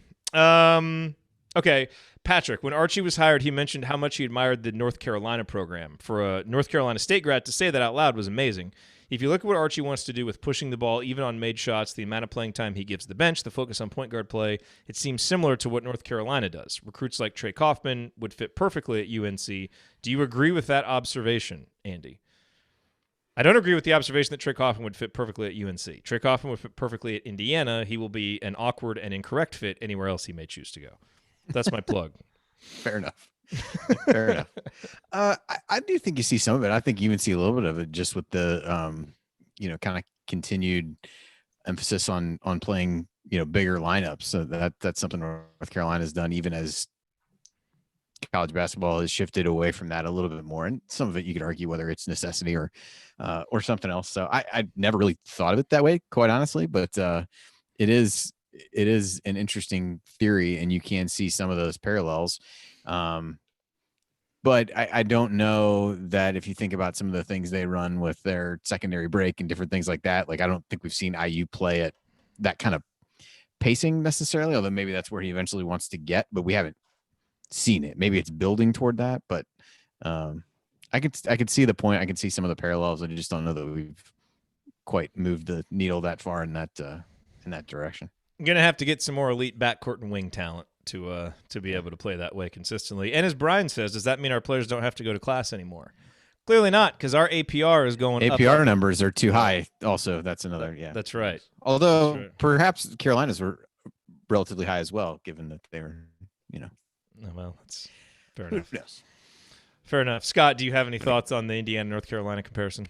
Okay, Patrick, when Archie was hired, he mentioned how much he admired the North Carolina program. For a North Carolina State grad to say that out loud was amazing. If you look at what Archie wants to do with pushing the ball, even on made shots, the amount of playing time he gives the bench, the focus on point guard play, it seems similar to what North Carolina does. Recruits like Trey Kaufman would fit perfectly at UNC. Do you agree with that observation, Andy? I don't agree with the observation that Trey Coffin would fit perfectly at UNC. Trey Coffin would fit perfectly at Indiana. He will be an awkward and incorrect fit anywhere else he may choose to go. That's my plug. Fair enough. Fair enough. I do think you see some of it. I think you even see a little bit of it just with the, kind of continued emphasis on playing, bigger lineups. So that's something North Carolina has done, even as college basketball has shifted away from that a little bit more. And some of it you could argue whether it's necessity or something else. So I never really thought of it that way, quite honestly, but it is an interesting theory, and you can see some of those parallels. But I don't know that if you think about some of the things they run with their secondary break and different things like that, like I don't think we've seen IU play at that kind of pacing necessarily, although maybe that's where he eventually wants to get, but we haven't seen it. Maybe it's building toward that, but I could see the point. I can see some of the parallels. I just don't know that we've quite moved the needle that far in that direction. I'm gonna have to get some more elite backcourt and wing talent to be able to play that way consistently. And as Brian says, does that mean our players don't have to go to class anymore? Clearly not, because our APR is going up. APR numbers are too high. Also, that's another. Yeah, that's right. Although perhaps Carolina's were relatively high as well, given that they were, Well, that's fair enough. Yes. Fair enough. Scott, do you have any thoughts on the Indiana North Carolina comparison?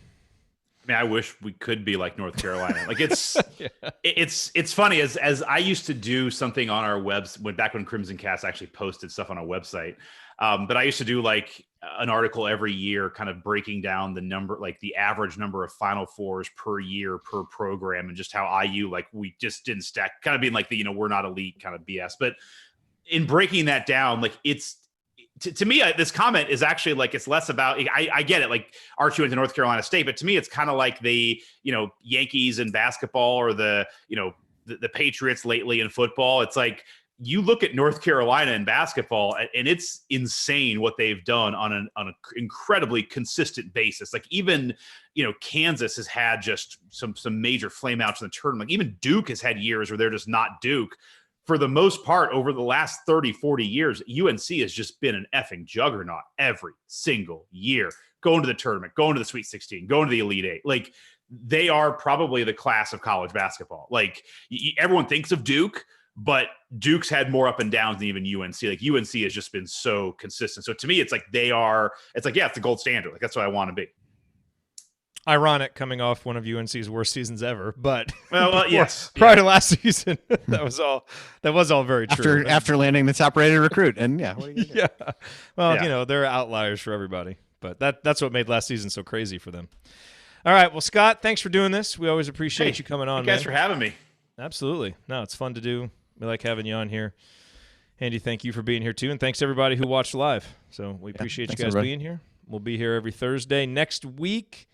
I mean, I wish we could be like North Carolina. Like it's it's funny as I used to do something on our webs back when Crimson Cast actually posted stuff on our website. But I used to do like an article every year, kind of breaking down the number, like the average number of Final Fours per year per program, and just how IU, like we just didn't stack, kind of being like the we're not elite kind of BS. But in breaking that down, like it's. To me, this comment is actually like it's less about. I get it. Like Archie went to North Carolina State, but to me, it's kind of like the Yankees in basketball or the Patriots lately in football. It's like you look at North Carolina in basketball, and it's insane what they've done on an incredibly consistent basis. Like even Kansas has had just some major flameouts in the tournament. Like even Duke has had years where they're just not Duke. For the most part, over the last 30, 40 years, UNC has just been an effing juggernaut every single year. Going to the tournament, going to the Sweet 16, going to the Elite Eight. Like, they are probably the class of college basketball. Like, everyone thinks of Duke, but Duke's had more up and downs than even UNC. Like, UNC has just been so consistent. So, to me, it's like it's the gold standard. Like, that's what I want to be. Ironic coming off one of UNC's worst seasons ever, but yes, prior to last season, that was all very true. After landing the top-rated recruit, and what are you gonna do? Yeah, well, they're outliers for everybody, but that's what made last season so crazy for them. All right, well, Scott, thanks for doing this. We always appreciate you coming on. Thanks for having me. Absolutely, no, it's fun to do. We like having you on here. Andy, thank you for being here too, and thanks to everybody who watched live. So we appreciate you guys being here. We'll be here every Thursday next week.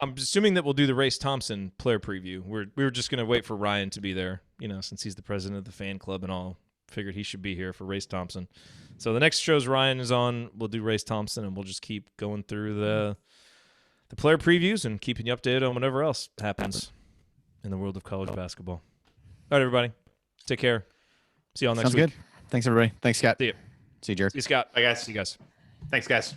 I'm assuming that we'll do the Race Thompson player preview. We were just going to wait for Ryan to be there, since he's the president of the fan club and all. Figured he should be here for Race Thompson. So the next shows Ryan is on, we'll do Race Thompson, and we'll just keep going through the player previews and keeping you updated on whatever else happens in the world of college basketball. All right, everybody. Take care. See you all next week. Sounds good. Thanks, everybody. Thanks, Scott. See you. See you, Jerod. See you, Scott. Bye, guys. See you guys. Thanks, guys.